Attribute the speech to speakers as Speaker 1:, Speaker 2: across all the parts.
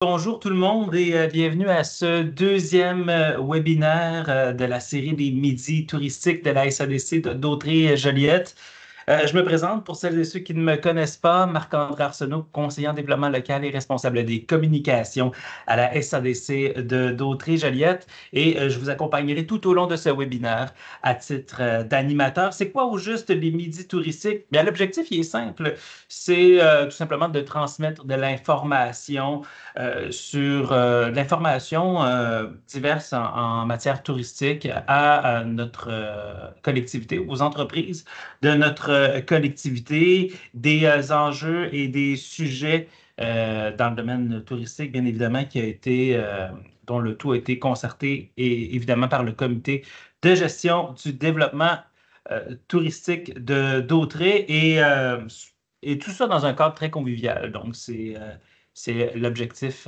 Speaker 1: Bonjour tout le monde et bienvenue à ce deuxième webinaire de la série des midis touristiques de la SADC d'Autrey-Joliette. Je me présente pour celles et ceux qui ne me connaissent pas, Marc-André Arsenault, conseiller en développement local et responsable des communications à la SADC d'Autrey-Joliette. Et je vous accompagnerai tout au long de ce webinaire à titre d'animateur. C'est quoi au juste les midis touristiques? Bien, l'objectif il est simple, c'est tout simplement de transmettre de l'information sur l'information diverse en matière touristique à notre collectivité, aux entreprises de notre collectivité, des enjeux et des sujets dans le domaine touristique, bien évidemment, dont le tout a été concerté et évidemment par le comité de gestion du développement touristique d'Autrey et tout ça dans un cadre très convivial. Donc, c'est l'objectif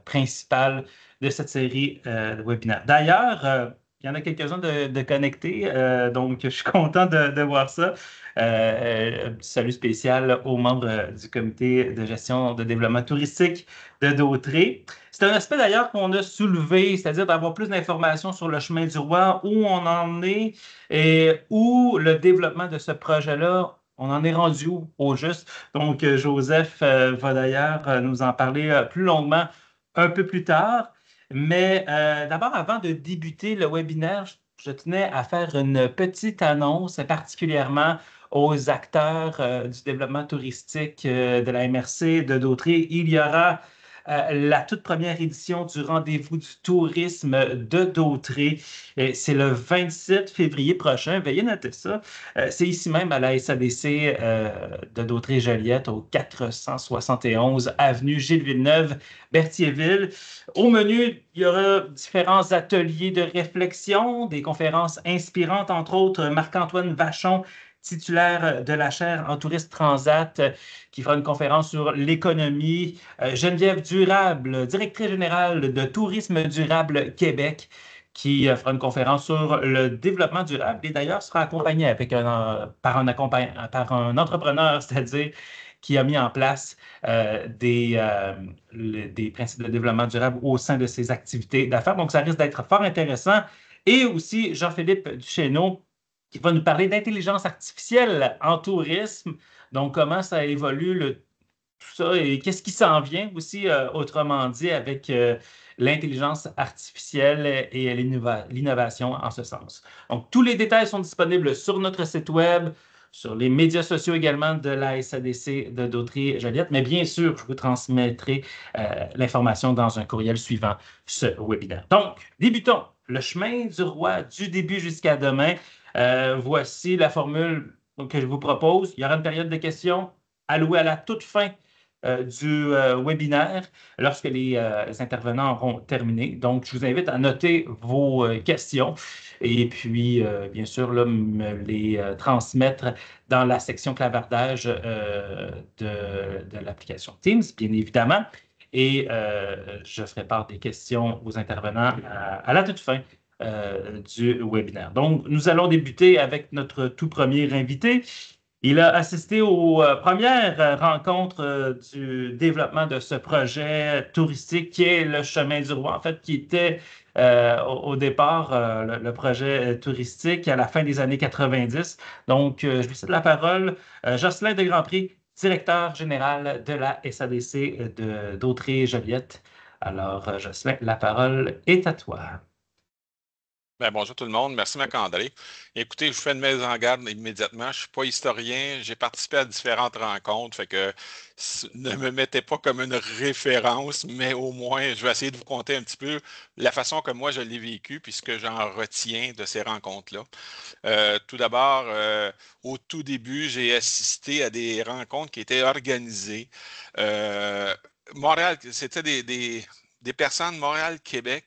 Speaker 1: principal de cette série de webinaires. D'ailleurs, il y en a quelques-uns de connectés, donc je suis content de voir ça. Un petit salut spécial aux membres du comité de gestion de développement touristique de Dautré. C'est un aspect d'ailleurs qu'on a soulevé, c'est-à-dire d'avoir plus d'informations sur le chemin du roi, où on en est et où le développement de ce projet-là, on en est rendu où, au juste. Donc, Joseph va d'ailleurs nous en parler plus longuement un peu plus tard. Mais d'abord, avant de débuter le webinaire, je tenais à faire une petite annonce, particulièrement aux acteurs du développement touristique de la MRC de Dautrey. Il y aura la toute première édition du Rendez-vous du tourisme de Dautrey. C'est le 27 février prochain. Veuillez noter ça. C'est ici même à la SADC de Dautrey-Joliette, au 471 avenue Gilles Villeneuve, Berthierville. Au menu, il y aura différents ateliers de réflexion, des conférences inspirantes, entre autres Marc-Antoine Vachon, titulaire de la chaire en tourisme transat, qui fera une conférence sur l'économie. Geneviève Durable, directrice générale de Tourisme durable Québec, qui fera une conférence sur le développement durable et d'ailleurs sera accompagnée par un entrepreneur, c'est-à-dire qui a mis en place des principes de développement durable au sein de ses activités d'affaires. Donc, ça risque d'être fort intéressant. Et aussi Jean-Philippe Duchesneau, qui va nous parler d'intelligence artificielle en tourisme. Donc, comment ça évolue tout ça et qu'est-ce qui s'en vient aussi, autrement dit, avec l'intelligence artificielle et l'innovation en ce sens. Donc, tous les détails sont disponibles sur notre site web, sur les médias sociaux également de la SADC de Dautrey-Joliette, mais bien sûr, je vous transmettrai l'information dans un courriel suivant ce webinaire. Donc, débutons. Le chemin du roi du début jusqu'à demain. Voici la formule que je vous propose. Il y aura une période de questions allouée à la toute fin du webinaire lorsque les intervenants auront terminé. Donc, je vous invite à noter vos questions et puis, bien sûr, là, me les transmettre dans la section clavardage de l'application Teams, bien évidemment. Et je ferai part des questions aux intervenants à la toute fin du webinaire. Donc, nous allons débuter avec notre tout premier invité. Il a assisté aux premières rencontres du développement de ce projet touristique qui est le Chemin du Roi, en fait, qui était au départ le projet touristique à la fin des années 90. Donc, je lui cède la parole. Jocelyn de Grandpré, directeur général de la SADC d'Autrey-Joliette. Alors, Jocelyn, la parole est à toi.
Speaker 2: Ben, bonjour tout le monde. Merci Marc-André. Écoutez, je vous fais une mise en garde immédiatement. Je ne suis pas historien. J'ai participé à différentes rencontres. Fait que ne me mettez pas comme une référence, mais au moins, je vais essayer de vous conter un petit peu la façon que moi je l'ai vécu, puis ce que j'en retiens de ces rencontres-là. Tout d'abord, au tout début, j'ai assisté à des rencontres qui étaient organisées. Montréal, c'était des personnes Montréal-Québec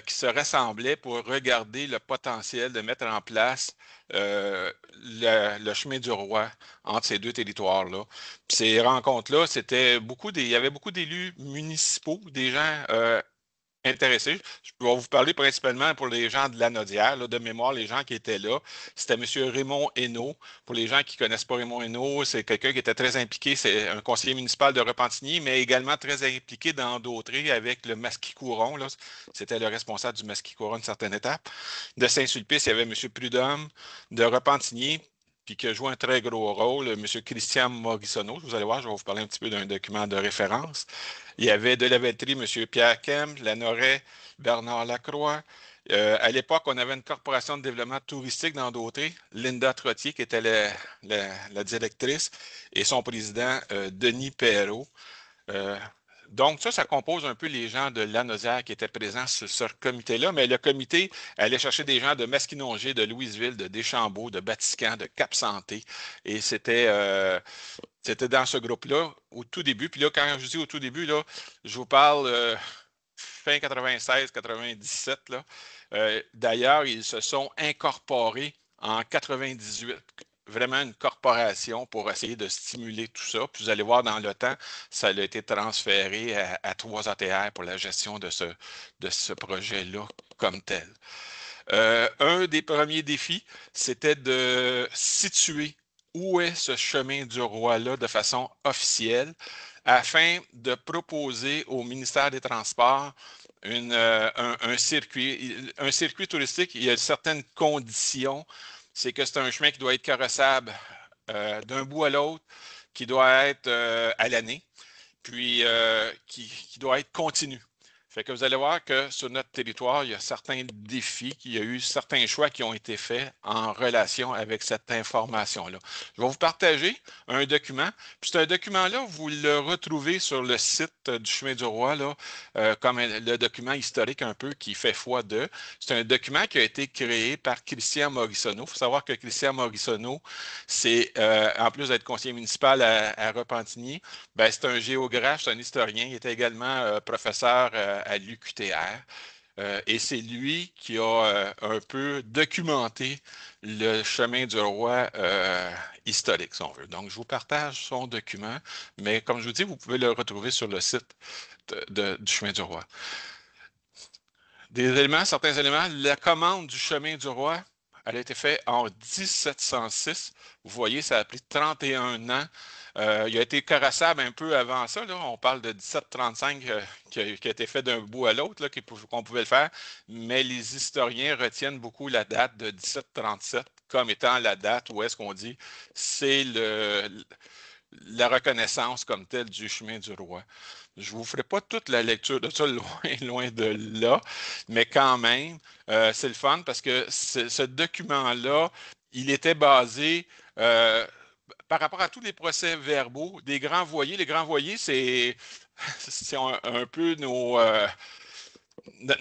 Speaker 2: qui se rassemblaient pour regarder le potentiel de mettre en place le chemin du roi entre ces deux territoires-là. Puis ces rencontres-là, il y avait beaucoup d'élus municipaux, des gens intéressé. Je vais vous parler principalement pour les gens de Lanaudière, là, de mémoire, les gens qui étaient là. C'était M. Raymond Hainaut. Pour les gens qui ne connaissent pas Raymond Hainaut, c'est quelqu'un qui était très impliqué. C'est un conseiller municipal de Repentigny, mais également très impliqué dans Dautré avec le Masquis-Couron. Là. C'était le responsable du Masquis-Couron à une certaine étape. De Saint-Sulpice, il y avait M. Prudhomme. De Repentigny, puis qui a joué un très gros rôle, M. Christian Morissonneau. Vous allez voir, je vais vous parler un petit peu d'un document de référence. Il y avait de la Velleterie, M. Pierre Kemp, Lanoret, Bernard Lacroix. À l'époque, on avait une corporation de développement touristique dans Dautré, Linda Trottier, qui était la directrice, et son président, Denis Perrault. Donc, ça compose un peu les gens de Lanaudière qui étaient présents sur ce comité-là, mais le comité allait chercher des gens de Masquinongé, de Louisville, de Deschambault, de Batiscan, de Cap-Santé, et c'était dans ce groupe-là, au tout début. Puis là, quand je dis au tout début, là, je vous parle fin 96, 97. Là. D'ailleurs, ils se sont incorporés en 98. Vraiment une corporation pour essayer de stimuler tout ça. Puis vous allez voir dans le temps, ça a été transféré à 3ATR pour la gestion de ce projet-là comme tel. Un des premiers défis, c'était de situer où est ce chemin du roi-là de façon officielle afin de proposer au ministère des Transports un circuit touristique. Il y a certaines conditions. C'est que c'est un chemin qui doit être carrossable d'un bout à l'autre, qui doit être à l'année, puis qui doit être continu. Fait que vous allez voir que sur notre territoire, il y a certains défis, il y a eu certains choix qui ont été faits en relation avec cette information-là. Je vais vous partager un document. Puis c'est un document-là, vous le retrouvez sur le site du Chemin du Roi, là, comme le document historique un peu qui fait foi de. C'est un document qui a été créé par Christian Morissonneau. Il faut savoir que Christian Morissonneau, c'est, en plus d'être conseiller municipal à Repentigny, ben, c'est un géographe, c'est un historien. Il était également professeur à l'UQTR. Et c'est lui qui a un peu documenté le chemin du roi historique, si on veut. Donc, je vous partage son document, mais comme je vous dis, vous pouvez le retrouver sur le site du chemin du roi. Certains éléments, la commande du chemin du roi, elle a été faite en 1706. Vous voyez, ça a pris 31 ans. Il a été carrossable un peu avant ça. Là. On parle de 1735 qui a été fait d'un bout à l'autre, qu'on pouvait le faire. Mais les historiens retiennent beaucoup la date de 1737 comme étant la date où est-ce qu'on dit c'est la reconnaissance comme telle du chemin du roi. Je ne vous ferai pas toute la lecture de ça loin de là, mais quand même, c'est le fun parce que ce document-là, il était basé par rapport à tous les procès-verbaux des grands voyers. Les grands voyers, c'est un peu notre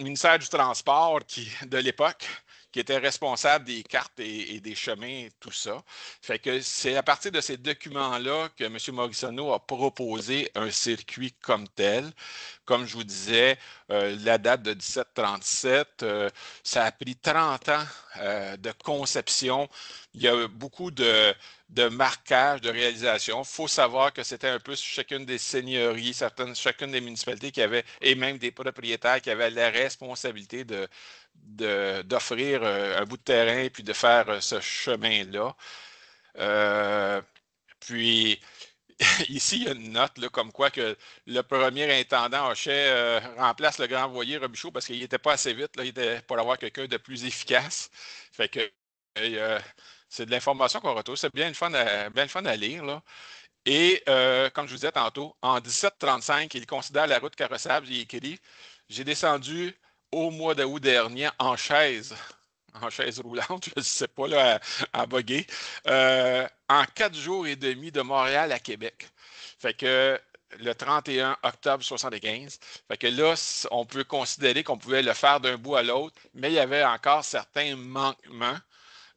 Speaker 2: ministère du Transport de l'époque qui était responsable des cartes et des chemins, tout ça. Fait que c'est à partir de ces documents-là que M. Morissonneau a proposé un circuit comme tel. Comme je vous disais, la date de 1737, ça a pris 30 ans de conception. Il y a beaucoup de marquage, de réalisation. Il faut savoir que c'était un peu chacune des seigneuries, chacune des municipalités qui avaient, et même des propriétaires qui avaient la responsabilité d'offrir un bout de terrain et puis de faire ce chemin-là. Puis, ici, il y a une note là, comme quoi que le premier intendant Hochet remplace le grand voyer Robichaud parce qu'il n'était pas assez vite là, pour avoir quelqu'un de plus efficace. Fait que c'est de l'information qu'on retrouve. C'est bien le fun à lire. Là. Et comme je vous disais tantôt, en 1735, il considère la route carrossable. Il écrit j'ai descendu au mois d'août dernier en chaise roulante, je ne sais pas, là, à bugger, en 4 jours et demi de Montréal à Québec. Fait que le 31 octobre 75. Fait que là, on peut considérer qu'on pouvait le faire d'un bout à l'autre, mais il y avait encore certains manquements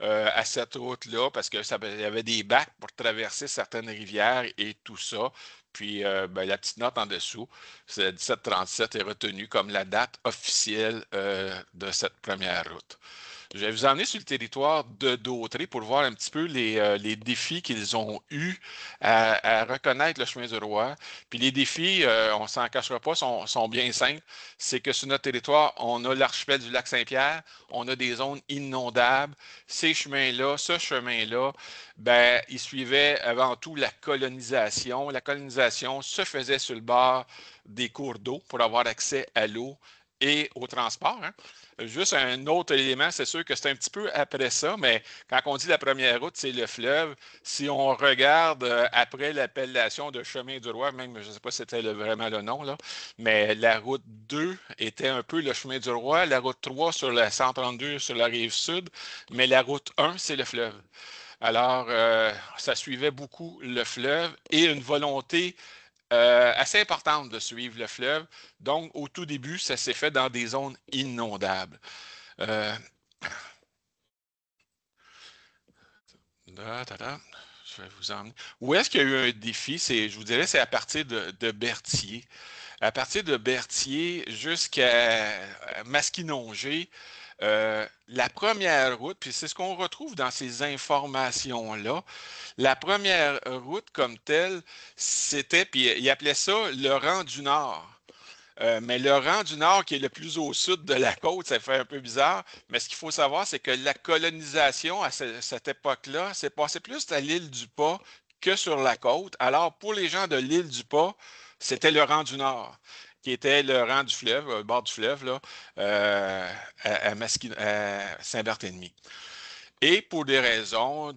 Speaker 2: à cette route-là parce que il y avait des bacs pour traverser certaines rivières et tout ça. Puis ben, la petite note en dessous, c'est 1737 est retenue comme la date officielle de cette première route. Je vais vous emmener sur le territoire de Dautré pour voir un petit peu les défis qu'ils ont eus à reconnaître le chemin du roi. Puis les défis, on ne s'en cachera pas, sont bien simples. C'est que sur notre territoire, on a l'archipel du lac Saint-Pierre, on a des zones inondables. Ces chemins-là, ce chemin-là, ben, ils suivaient avant tout la colonisation. La colonisation se faisait sur le bord des cours d'eau pour avoir accès à l'eau et au transport. Hein. Juste un autre élément, c'est sûr que c'est un petit peu après ça, mais quand on dit la première route, c'est le fleuve. Si on regarde après l'appellation de chemin du roi, même je ne sais pas si c'était vraiment le nom, là, mais la route 2 était un peu le chemin du roi, la route 3 sur la 132 sur la rive sud, mais la route 1, c'est le fleuve. Alors, ça suivait beaucoup le fleuve et une volonté assez importante de suivre le fleuve. Donc, au tout début, ça s'est fait dans des zones inondables. Euh, je vais vous emmener. Où est-ce qu'il y a eu un défi? Je vous dirais, c'est à partir de Berthier. À partir de Berthier jusqu'à Masquinongé, la première route, puis c'est ce qu'on retrouve dans ces informations-là, la première route comme telle, c'était, puis il appelait ça le rang du Nord. Mais le rang du Nord, qui est le plus au sud de la côte, ça fait un peu bizarre. Mais ce qu'il faut savoir, c'est que la colonisation à cette époque-là s'est passée plus à l'île du Pas que sur la côte. Alors, pour les gens de l'île du Pas, c'était le rang du Nord, qui était le rang du fleuve, au bord du fleuve, là, à Saint-Barthélemy. Et pour des raisons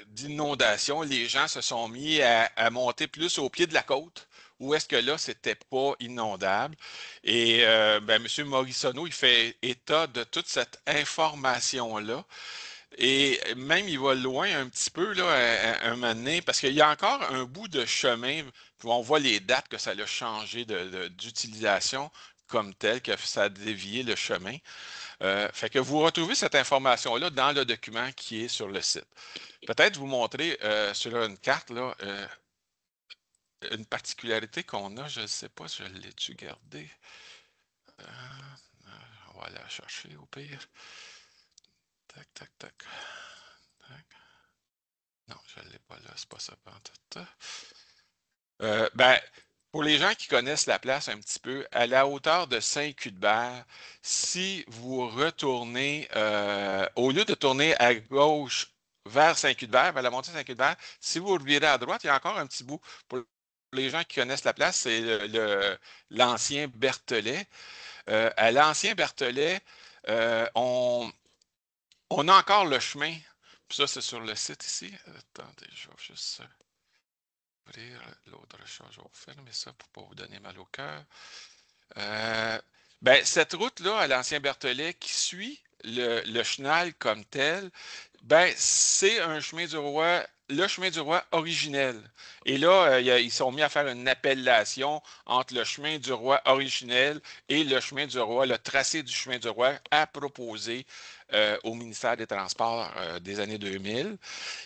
Speaker 2: d'inondation, les gens se sont mis à monter plus au pied de la côte, où est-ce que là, c'était pas inondable. Et ben, M. Morissonneau, il fait état de toute cette information-là. Et même, il va loin un petit peu, là, à un moment donné, parce qu'il y a encore un bout de chemin, où on voit les dates que ça a changé d'utilisation comme tel, que ça a dévié le chemin. Fait que vous retrouvez cette information-là dans le document qui est sur le site. Peut-être vous montrer sur une carte là, une particularité qu'on a. Je ne sais pas si je l'ai-tu gardé. On va aller la chercher au pire. Tac, tac, tac. Tac. Non, je ne l'ai pas là, c'est pas ça. Ben, pour les gens qui connaissent la place un petit peu, à la hauteur de Saint-Cuthbert, si vous retournez, au lieu de tourner à gauche vers Saint-Cuthbert, vers la montée de Saint-Cuthbert, si vous revirez à droite, il y a encore un petit bout. Pour les gens qui connaissent la place, c'est l'ancien Berthelet. À l'ancien Berthelet, on a encore le chemin. Puis ça, c'est sur le site ici. Attendez, je vais juste ouvrir l'autre chose. Je vais fermer ça pour ne pas vous donner mal au cœur. Ben, cette route-là, à l'ancien Berthelet, qui suit le chenal comme tel, ben, c'est un chemin du roi, le chemin du roi originel. Et là, ils sont mis à faire une appellation entre le chemin du roi originel et le chemin du roi, le tracé du chemin du roi à proposer au ministère des Transports des années 2000.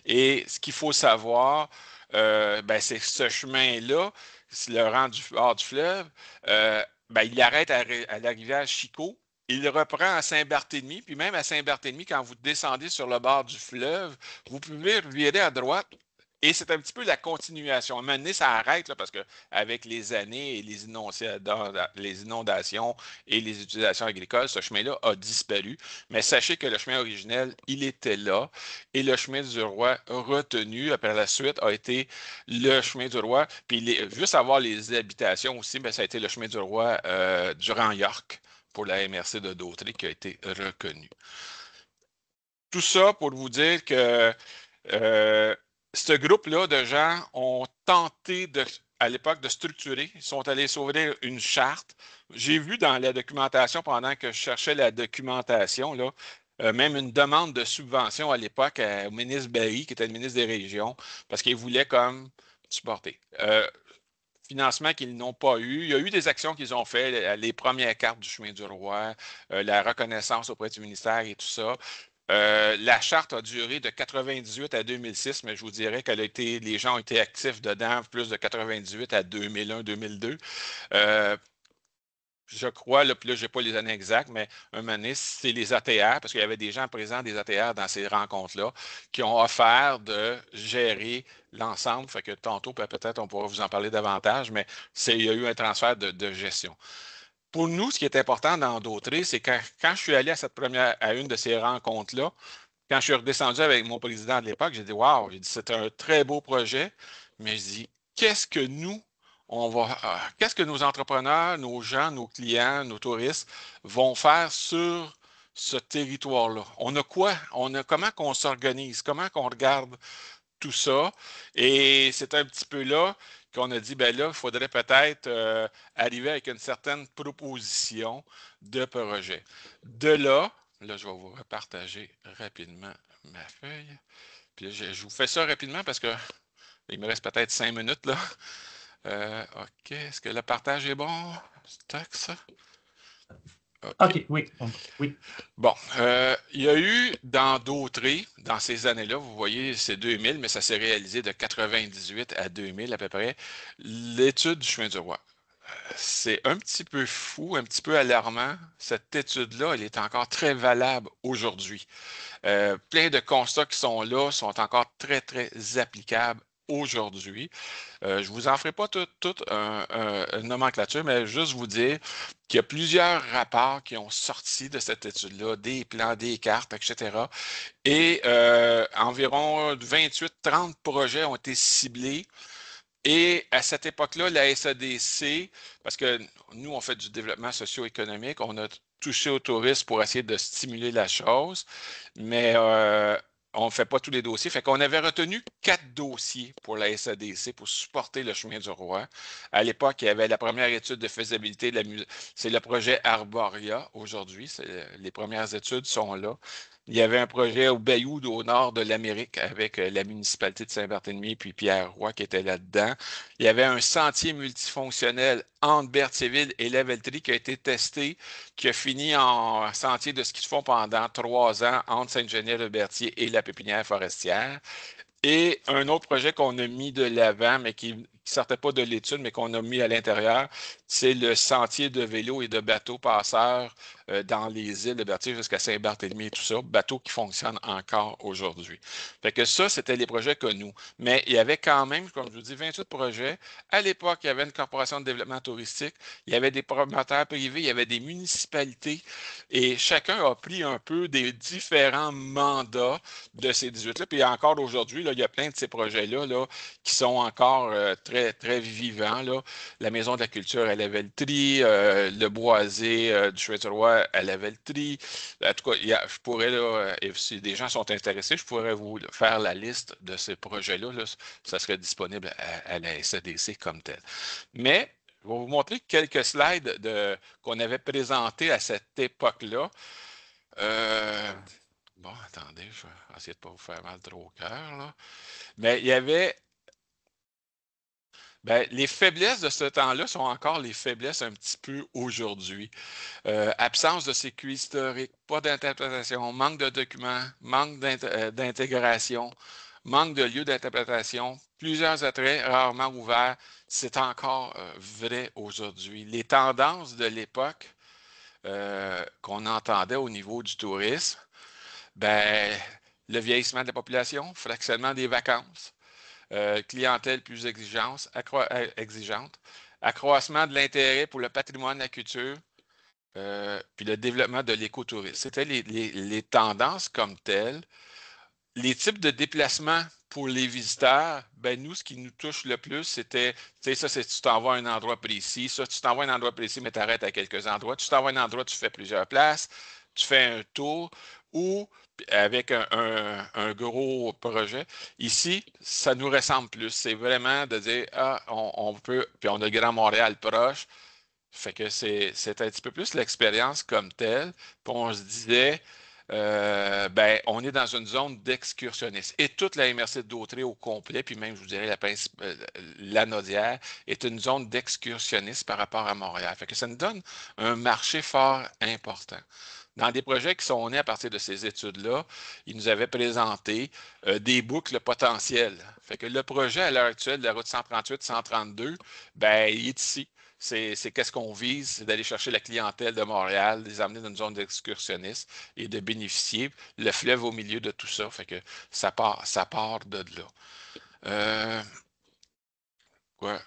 Speaker 2: Et ce qu'il faut savoir, ben, c'est que ce chemin-là, le rang du bord du fleuve, ben, il arrête à l'arrivée à Chico. Il reprend à Saint-Barthélemy, puis même à Saint-Barthélemy, quand vous descendez sur le bord du fleuve, vous pouvez virer à droite. Et c'est un petit peu la continuation. À un moment donné, ça arrête là, parce qu'avec les années et les inondations et les utilisations agricoles, ce chemin-là a disparu. Mais sachez que le chemin originel, il était là. Et le chemin du roi retenu, après la suite, a été le chemin du roi. Puis juste avoir les habitations aussi, ben, ça a été le chemin du roi durant York pour la MRC de Dautré qui a été reconnu. Tout ça pour vous dire que euh, ce groupe-là de gens ont tenté à l'époque de structurer. Ils sont allés s'ouvrir une charte. J'ai vu dans la documentation, pendant que je cherchais la documentation, là, même une demande de subvention à l'époque au ministre Barry, qui était le ministre des Régions, parce qu'il voulait comme supporter. Financement qu'ils n'ont pas eu. Il y a eu des actions qu'ils ont fait, les premières cartes du chemin du roi, la reconnaissance auprès du ministère et tout ça. La charte a duré de 98 à 2006, mais je vous dirais que les gens ont été actifs dedans plus de 98 à 2001-2002. je crois, là, puis là, je n'ai pas les années exactes, mais un moment donné, c'est les ATR, parce qu'il y avait des gens présents des ATR dans ces rencontres-là, qui ont offert de gérer l'ensemble. Fait que tantôt, peut-être, on pourra vous en parler davantage, mais il y a eu un transfert de gestion. Pour nous, ce qui est important dans Dautré, c'est quand je suis allé à une de ces rencontres-là, quand je suis redescendu avec mon président de l'époque, j'ai dit, waouh, j'ai dit, c'est un très beau projet, mais je dis, qu'est-ce que nous, qu'est-ce que nos entrepreneurs, nos gens, nos clients, nos touristes vont faire sur ce territoire-là? On a quoi? Comment qu'on s'organise? Comment qu'on regarde tout ça? Et c'est un petit peu là qu'on a dit, ben là, il faudrait peut-être arriver avec une certaine proposition de projet. De là, là, je vais vous repartager rapidement ma feuille. Puis là, je vous fais ça rapidement parce que il me reste peut-être 5 minutes là. OK. Est-ce que le partage est bon? Tac, ça. OK.
Speaker 1: OK, oui. Oui.
Speaker 2: Bon, il y a eu dans Dautré, dans ces années-là, vous voyez, c'est 2000, mais ça s'est réalisé de 98 à 2000 à peu près, l'étude du chemin du roi. C'est un petit peu fou, un petit peu alarmant. Cette étude-là, elle est encore très valable aujourd'hui. Plein de constats qui sont là sont encore très, très applicables aujourd'hui. Je ne vous en ferai pas toute une nomenclature, mais juste vous dire qu'il y a plusieurs rapports qui ont sorti de cette étude-là, des plans, des cartes, etc. Et environ 28-30 projets ont été ciblés. Et à cette époque-là, la SADC, parce que nous, on fait du développement socio-économique, on a touché au tourisme pour essayer de stimuler la chose, mais on ne fait pas tous les dossiers. Fait qu'on avait retenu 4 dossiers pour la SADC pour supporter le chemin du roi. À l'époque, il y avait la première étude de faisabilité, c'est le projet Arboria aujourd'hui. Les premières études sont là. Il y avait un projet au Bayoud, au nord de l'Amérique, avec la municipalité de Saint-Barthélemy puis Pierre Roy qui était là-dedans. Il y avait un sentier multifonctionnel entre Berthierville et Lavelterie qui a été testé, qui a fini en sentier de ski de fond pendant 3 ans entre Sainte-Geneviève-de-Berthier et la pépinière forestière. Et un autre projet qu'on a mis de l'avant, mais qui ne sortait pas de l'étude, mais qu'on a mis à l'intérieur, c'est le sentier de vélo et de bateaux passeurs dans les îles de Berthier jusqu'à Saint-Barthélemy et tout ça, bateaux qui fonctionnent encore aujourd'hui. Fait que ça, c'était les projets connus. Mais il y avait quand même, comme je vous dis, 28 projets. À l'époque, il y avait une corporation de développement touristique, il y avait des promoteurs privés, il y avait des municipalités, et chacun a pris un peu des différents mandats de ces 18-là. Puis encore aujourd'hui, il y a plein de ces projets-là là, qui sont encore très, très vivants. Là. La Maison de la Culture à Lavelterie, le Boisé du Chouette-Roi à Lavelterie. En tout cas, je pourrais, là, si des gens sont intéressés, je pourrais vous faire la liste de ces projets-là. Là. Ça serait disponible à la SADC comme tel. Mais je vais vous montrer quelques slides qu'on avait présentés à cette époque-là. Bon, attendez, je vais essayer de ne pas vous faire mal trop au cœur, là. Mais il y avait. Ben, les faiblesses de ce temps-là sont encore les faiblesses un petit peu aujourd'hui. Absence de circuit historique, pas d'interprétation, manque de documents, manque d'intégration, manque de lieux d'interprétation, plusieurs attraits rarement ouverts. C'est encore vrai aujourd'hui. Les tendances de l'époque qu'on entendait au niveau du tourisme, ben, le vieillissement de la population, fractionnement des vacances, clientèle plus exigeante, accroissement de l'intérêt pour le patrimoine, la culture, puis le développement de l'écotourisme. C'était les tendances comme telles. Les types de déplacements pour les visiteurs, ben nous, ce qui nous touche le plus, c'était, tu sais, ça, c'est tu t'envoies à un endroit précis. Ça, tu t'envoies à un endroit précis, mais tu arrêtes à quelques endroits. Tu t'envoies à un endroit, tu fais plusieurs places, tu fais un tour, ou avec un gros projet. Ici, ça nous ressemble plus. C'est vraiment de dire, ah, on peut, puis on a le Grand Montréal proche. Fait que c'est un petit peu plus l'expérience comme telle. Puis on se disait, ben, on est dans une zone d'excursionnisme. Et toute la MRC de Dautré au complet, puis même, je vous dirais, la Nodière, est une zone d'excursionnisme par rapport à Montréal. Fait que ça nous donne un marché fort important. Dans des projets qui sont nés à partir de ces études-là, ils nous avaient présenté des boucles potentielles. Fait que le projet à l'heure actuelle de la route 138-132, ben, il est ici. c'est qu'est-ce qu'on vise, c'est d'aller chercher la clientèle de Montréal, les amener dans une zone d'excursionnistes et de bénéficier le fleuve au milieu de tout ça. Fait que ça part de là. Quoi?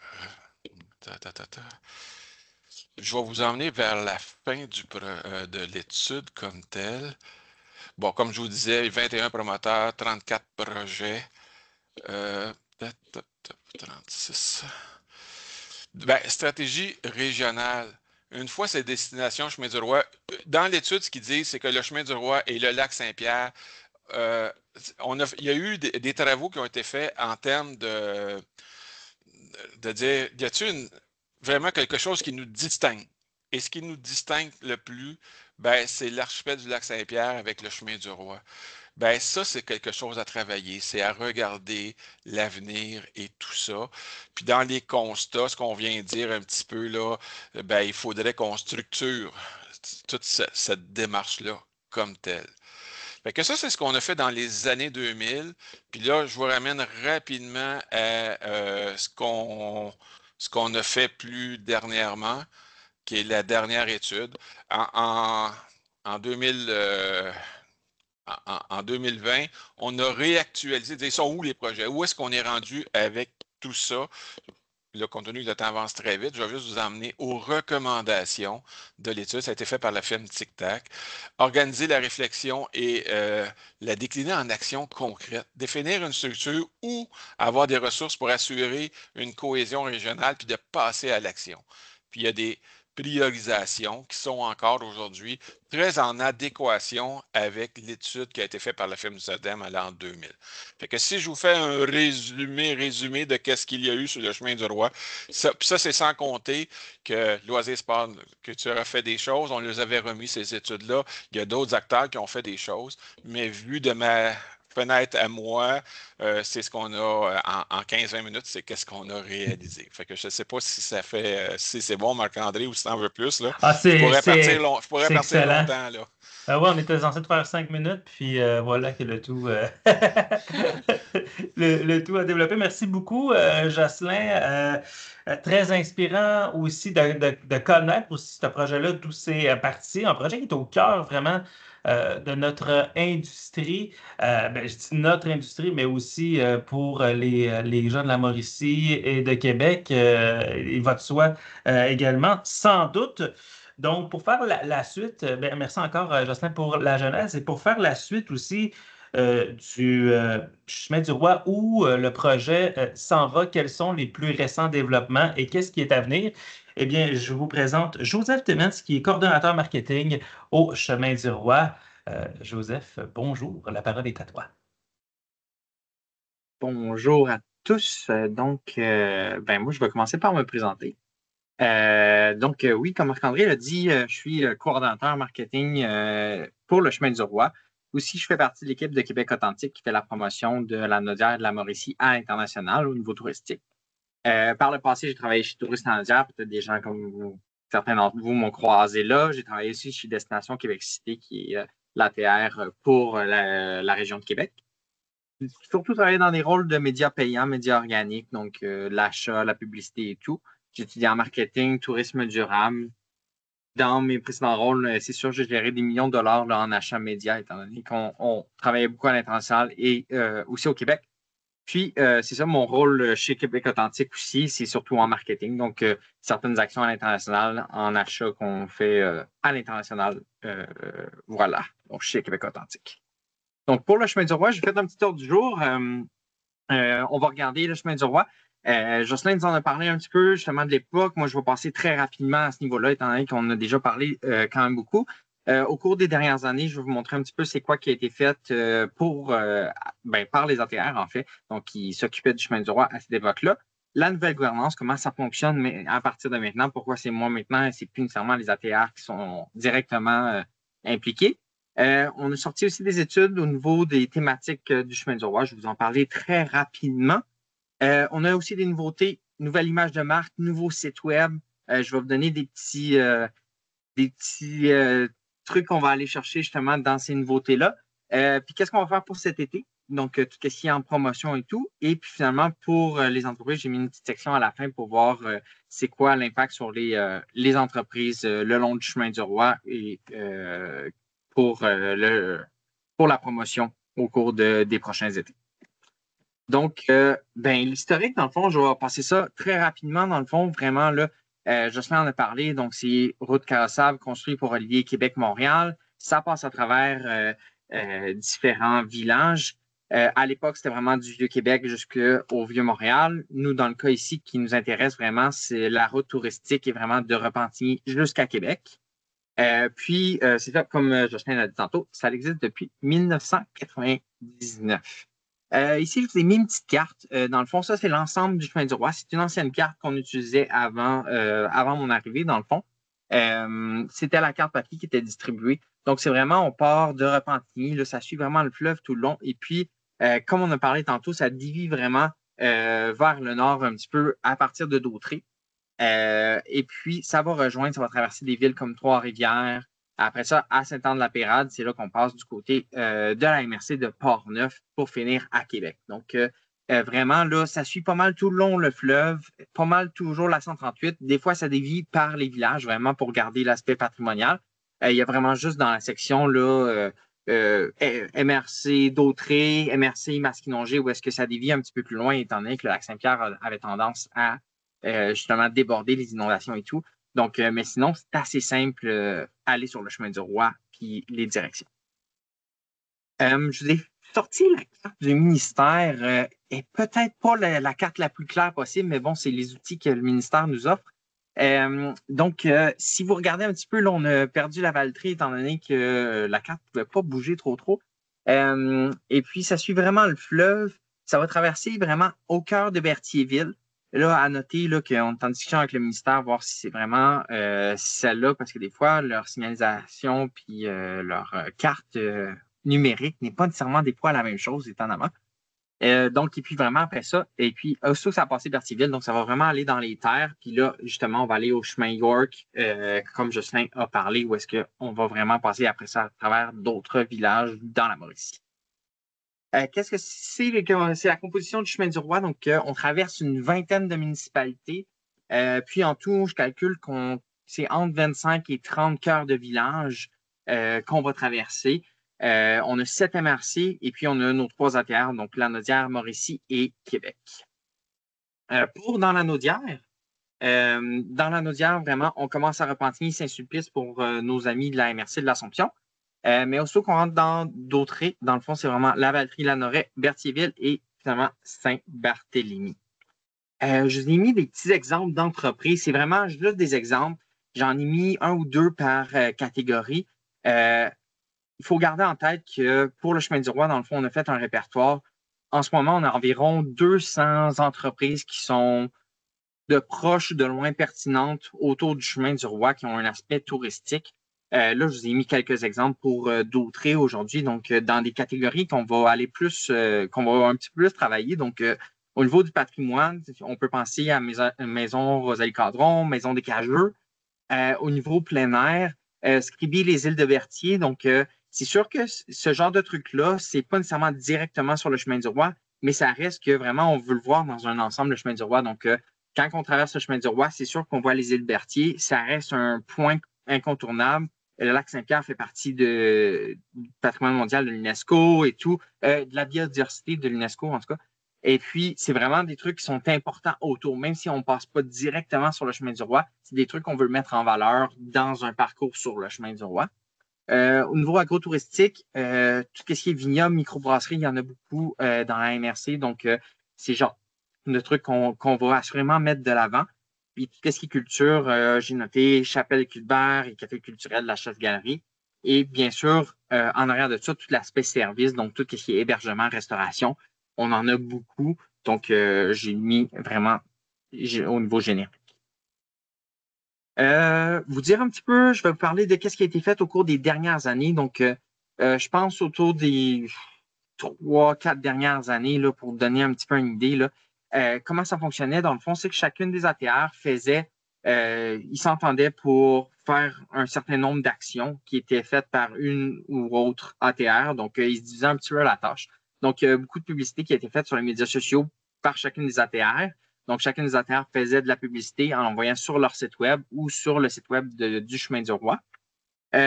Speaker 2: Je vais vous emmener vers la fin de l'étude comme telle. Bon, comme je vous disais, 21 promoteurs, 34 projets. 36. Ben, stratégie régionale. Une fois ces destinations chemin du Roi, dans l'étude, ce qu'ils disent, c'est que le chemin du Roi et le lac Saint-Pierre, il y a eu des travaux qui ont été faits en termes de dire, y a-t-il vraiment quelque chose qui nous distingue? Et ce qui nous distingue le plus, ben, c'est l'archipel du lac Saint-Pierre avec le chemin du Roi. Ben, ça, c'est quelque chose à travailler. C'est à regarder l'avenir et tout ça. Puis dans les constats, ce qu'on vient de dire un petit peu là, ben, il faudrait qu'on structure toute cette démarche-là comme telle. Fait que ça, c'est ce qu'on a fait dans les années 2000. Puis là, je vous ramène rapidement à ce qu'on a fait plus dernièrement, qui est la dernière étude. En 2000, en 2020, on a réactualisé. Ils sont où les projets? Où est-ce qu'on est rendu avec tout ça? Le contenu de temps avance très vite. Je vais juste vous emmener aux recommandations de l'étude. Ça a été fait par la firme Tic Tac. Organiser la réflexion et la décliner en actions concrètes. Définir une structure ou avoir des ressources pour assurer une cohésion régionale puis de passer à l'action. Puis il y a des priorisations qui sont encore aujourd'hui très en adéquation avec l'étude qui a été faite par la firme Sodem à l'an 2000. Fait que si je vous fais un résumé de qu'est-ce qu'il y a eu sur le chemin du Roi, ça c'est sans compter que Loisirs Sport Culture a fait des choses, on les avait remis ces études-là. Il y a d'autres acteurs qui ont fait des choses, mais vu de ma fenêtre à moi, c'est ce qu'on a en 15-20 minutes, c'est qu'est-ce qu'on a réalisé. Fait que je ne sais pas si ça fait, si c'est bon, Marc-André, ou si tu en veux plus. Là.
Speaker 1: Ah,
Speaker 2: Je pourrais partir
Speaker 1: excellent.
Speaker 2: longtemps. Là.
Speaker 1: Ouais, on était censé faire 5 minutes, puis voilà que le tout, le tout a développé. Merci beaucoup, Jocelyn. Très inspirant aussi de connaître aussi ce projet-là, d'où c'est parti. Un projet qui est au cœur vraiment de notre industrie. Ben, je dis notre industrie, mais aussi pour les gens de la Mauricie et de Québec. Il va de soi également, sans doute. Donc, pour faire la suite, ben, merci encore, Jocelyn, pour la jeunesse et pour faire la suite aussi du chemin du roi où le projet s'en va, quels sont les plus récents développements et qu'est-ce qui est à venir? Eh bien, je vous présente Joseph Timmins, qui est coordonnateur marketing au chemin du roi. Joseph, bonjour, la parole est à toi.
Speaker 3: Bonjour à tous. Moi, je vais commencer par me présenter. Oui, comme Marc-André l'a dit, je suis coordonnateur marketing pour le Chemin du Roi. Aussi, je fais partie de l'équipe de Québec Authentique qui fait la promotion de la Naudière et de la Mauricie à l'international au niveau touristique. Par le passé, j'ai travaillé chez Touristes Naudière. Peut-être des gens comme vous, certains d'entre vous m'ont croisé là. J'ai travaillé aussi chez Destination Québec Cité, qui est l'ATR pour la région de Québec. J'ai surtout travaillé dans des rôles de médias payants, médias organiques, donc l'achat, la publicité et tout. J'ai étudié en marketing, tourisme durable. Dans mes précédents rôles, c'est sûr, j'ai géré des millions de dollars là, en achat média, étant donné qu'on travaillait beaucoup à l'international et aussi au Québec. Puis, c'est ça, mon rôle chez Québec Authentique aussi, c'est surtout en marketing. Donc, certaines actions à l'international, en achat qu'on fait à l'international. Voilà, donc chez Québec Authentique. Donc, pour le chemin du roi, j'ai fait un petit tour du jour. On va regarder le chemin du roi. Jocelyn nous en a parlé un petit peu justement de l'époque. Moi, je vais passer très rapidement à ce niveau-là, étant donné qu'on a déjà parlé quand même beaucoup. Au cours des dernières années, je vais vous montrer un petit peu c'est quoi qui a été fait par les ATR, en fait, donc qui s'occupaient du chemin du roi à cette époque-là. La nouvelle gouvernance, comment ça fonctionne mais à partir de maintenant, pourquoi c'est moi maintenant et c'est plus nécessairement les ATR qui sont directement impliqués. On a sorti aussi des études au niveau des thématiques du chemin du roi. Je vais vous en parler très rapidement. On a aussi des nouveautés, nouvelle image de marque, nouveau site web. Je vais vous donner des petits trucs qu'on va aller chercher justement dans ces nouveautés-là. Puis qu'est-ce qu'on va faire pour cet été? donc tout ce qui est en promotion et tout. Et puis finalement, pour les entreprises, j'ai mis une petite section à la fin pour voir c'est quoi l'impact sur les entreprises le long du chemin du roi et pour la promotion au cours des prochains étés. Donc, l'historique, dans le fond, je vais passer ça très rapidement. Dans le fond, vraiment, là, Jocelyn en a parlé. Donc, c'est route carrossable construite pour relier Québec-Montréal. Ça passe à travers différents villages. À l'époque, c'était vraiment du Vieux-Québec jusqu'au Vieux-Montréal. Nous, dans le cas ici, qui nous intéresse vraiment, c'est la route touristique et vraiment de Repentigny jusqu'à Québec. Puis, c'est fait comme Jocelyn l'a dit tantôt, ça existe depuis 1999. Ici, je vous ai mis une petite carte. Dans le fond, ça, c'est l'ensemble du chemin du roi. C'est une ancienne carte qu'on utilisait avant mon arrivée, dans le fond. C'était la carte papier qui était distribuée. Donc, c'est vraiment, on part de Repentigny. Là, ça suit vraiment le fleuve tout le long. Et puis, comme on a parlé tantôt, ça divise vraiment vers le nord un petit peu à partir de Dautré. Et puis, ça va traverser des villes comme Trois-Rivières. Après ça, à Saint-Anne-de-la-Pérade, c'est là qu'on passe du côté de la MRC de Port-Neuf pour finir à Québec. Donc, vraiment, là, ça suit pas mal tout le long le fleuve, pas mal toujours la 138. Des fois, ça dévie par les villages, vraiment, pour garder l'aspect patrimonial. Il y a vraiment juste dans la section, là, MRC Dautré, MRC Masquinongé, où est-ce que ça dévie un petit peu plus loin, étant donné que le lac Saint-Pierre avait tendance à justement déborder les inondations et tout. Donc, mais sinon, c'est assez simple, aller sur le chemin du roi puis les directions. Je vous ai sorti la carte du ministère et peut-être pas la carte la plus claire possible, mais bon, c'est les outils que le ministère nous offre. Donc, si vous regardez un petit peu, là, on a perdu la Valtrie étant donné que la carte ne pouvait pas bouger trop. Et puis, ça suit vraiment le fleuve. Ça va traverser vraiment au cœur de Berthierville. Là, à noter là, qu'on est en discussion avec le ministère, voir si c'est vraiment celle-là, parce que des fois, leur signalisation puis leur carte numérique n'est pas nécessairement des fois la même chose, étonnamment. Donc, et puis vraiment après ça, et puis aussitôt que ça a passé Berthierville, donc ça va vraiment aller dans les terres. Puis là, justement, on va aller au chemin York, comme Jocelyn a parlé, où est-ce qu'on va vraiment passer après ça à travers d'autres villages dans la Mauricie. Qu'est-ce que c'est? C'est la composition du chemin du roi. Donc, on traverse une vingtaine de municipalités. Puis, en tout, je calcule qu'on c'est entre 25 et 30 cœurs de village qu'on va traverser. On a 7 MRC et puis on a nos 3 ATR, donc Lanaudière, Mauricie et Québec. Dans Lanaudière, vraiment, on commence à Repentigny, Saint-Sulpice pour nos amis de la MRC de l'Assomption. Mais aussitôt qu'on rentre dans Dautré, dans le fond, c'est vraiment Lavaltrie, Lanoret, Berthierville et finalement Saint-Barthélemy. Je vous ai mis des petits exemples d'entreprises. C'est vraiment juste des exemples. J'en ai mis 1 ou 2 par catégorie. Il faut garder en tête que pour le chemin du roi, dans le fond, on a fait un répertoire. En ce moment, on a environ 200 entreprises qui sont de proche ou de loin pertinentes autour du chemin du roi, qui ont un aspect touristique. Là, je vous ai mis quelques exemples pour Dautré aujourd'hui. Donc, dans des catégories qu'on va aller plus, qu'on va un petit peu plus travailler. Donc, au niveau du patrimoine, on peut penser à Maison Rosalie-Cadron, Maison des Cageux. Au niveau plein air, Scribi, les îles de Berthier. Donc, c'est sûr que ce genre de truc-là, c'est pas nécessairement directement sur le chemin du roi, mais ça reste que vraiment, on veut le voir dans un ensemble, le chemin du roi. Donc, quand on traverse le chemin du roi, c'est sûr qu'on voit les îles de Berthier. Ça reste un point incontournable. Le lac Saint-Pierre fait partie du patrimoine mondial de l'UNESCO et tout, de la biodiversité de l'UNESCO en tout cas. Et puis, c'est vraiment des trucs qui sont importants autour, même si on ne passe pas directement sur le chemin du roi, c'est des trucs qu'on veut mettre en valeur dans un parcours sur le chemin du roi. Au niveau agro-touristique, tout ce qui est vignoble, microbrasserie, il y en a beaucoup dans la MRC. Donc, c'est genre de trucs qu'on va assurément mettre de l'avant. Puis tout ce qui est culture, j'ai noté Chapelle Culbert et Café culturel de la Chasse-Galerie. Et bien sûr, en arrière de ça, tout l'aspect service, donc tout ce qui est hébergement, restauration. On en a beaucoup. Donc, j'ai mis vraiment au niveau générique. Vous dire un petit peu, je vais vous parler de ce qui a été fait au cours des dernières années. Donc, je pense autour des 3-4 dernières années, là, pour vous donner un petit peu une idée, là, comment ça fonctionnait. Dans le fond, c'est que chacune des ATR ils s'entendaient pour faire un certain nombre d'actions qui étaient faites par une ou autre ATR. Donc, ils se divisaient un petit peu la tâche. Donc, il y a beaucoup de publicité qui a été faite sur les médias sociaux par chacune des ATR. Donc, chacune des ATR faisait de la publicité en l'envoyant sur leur site web ou sur le site web du Chemin du Roi.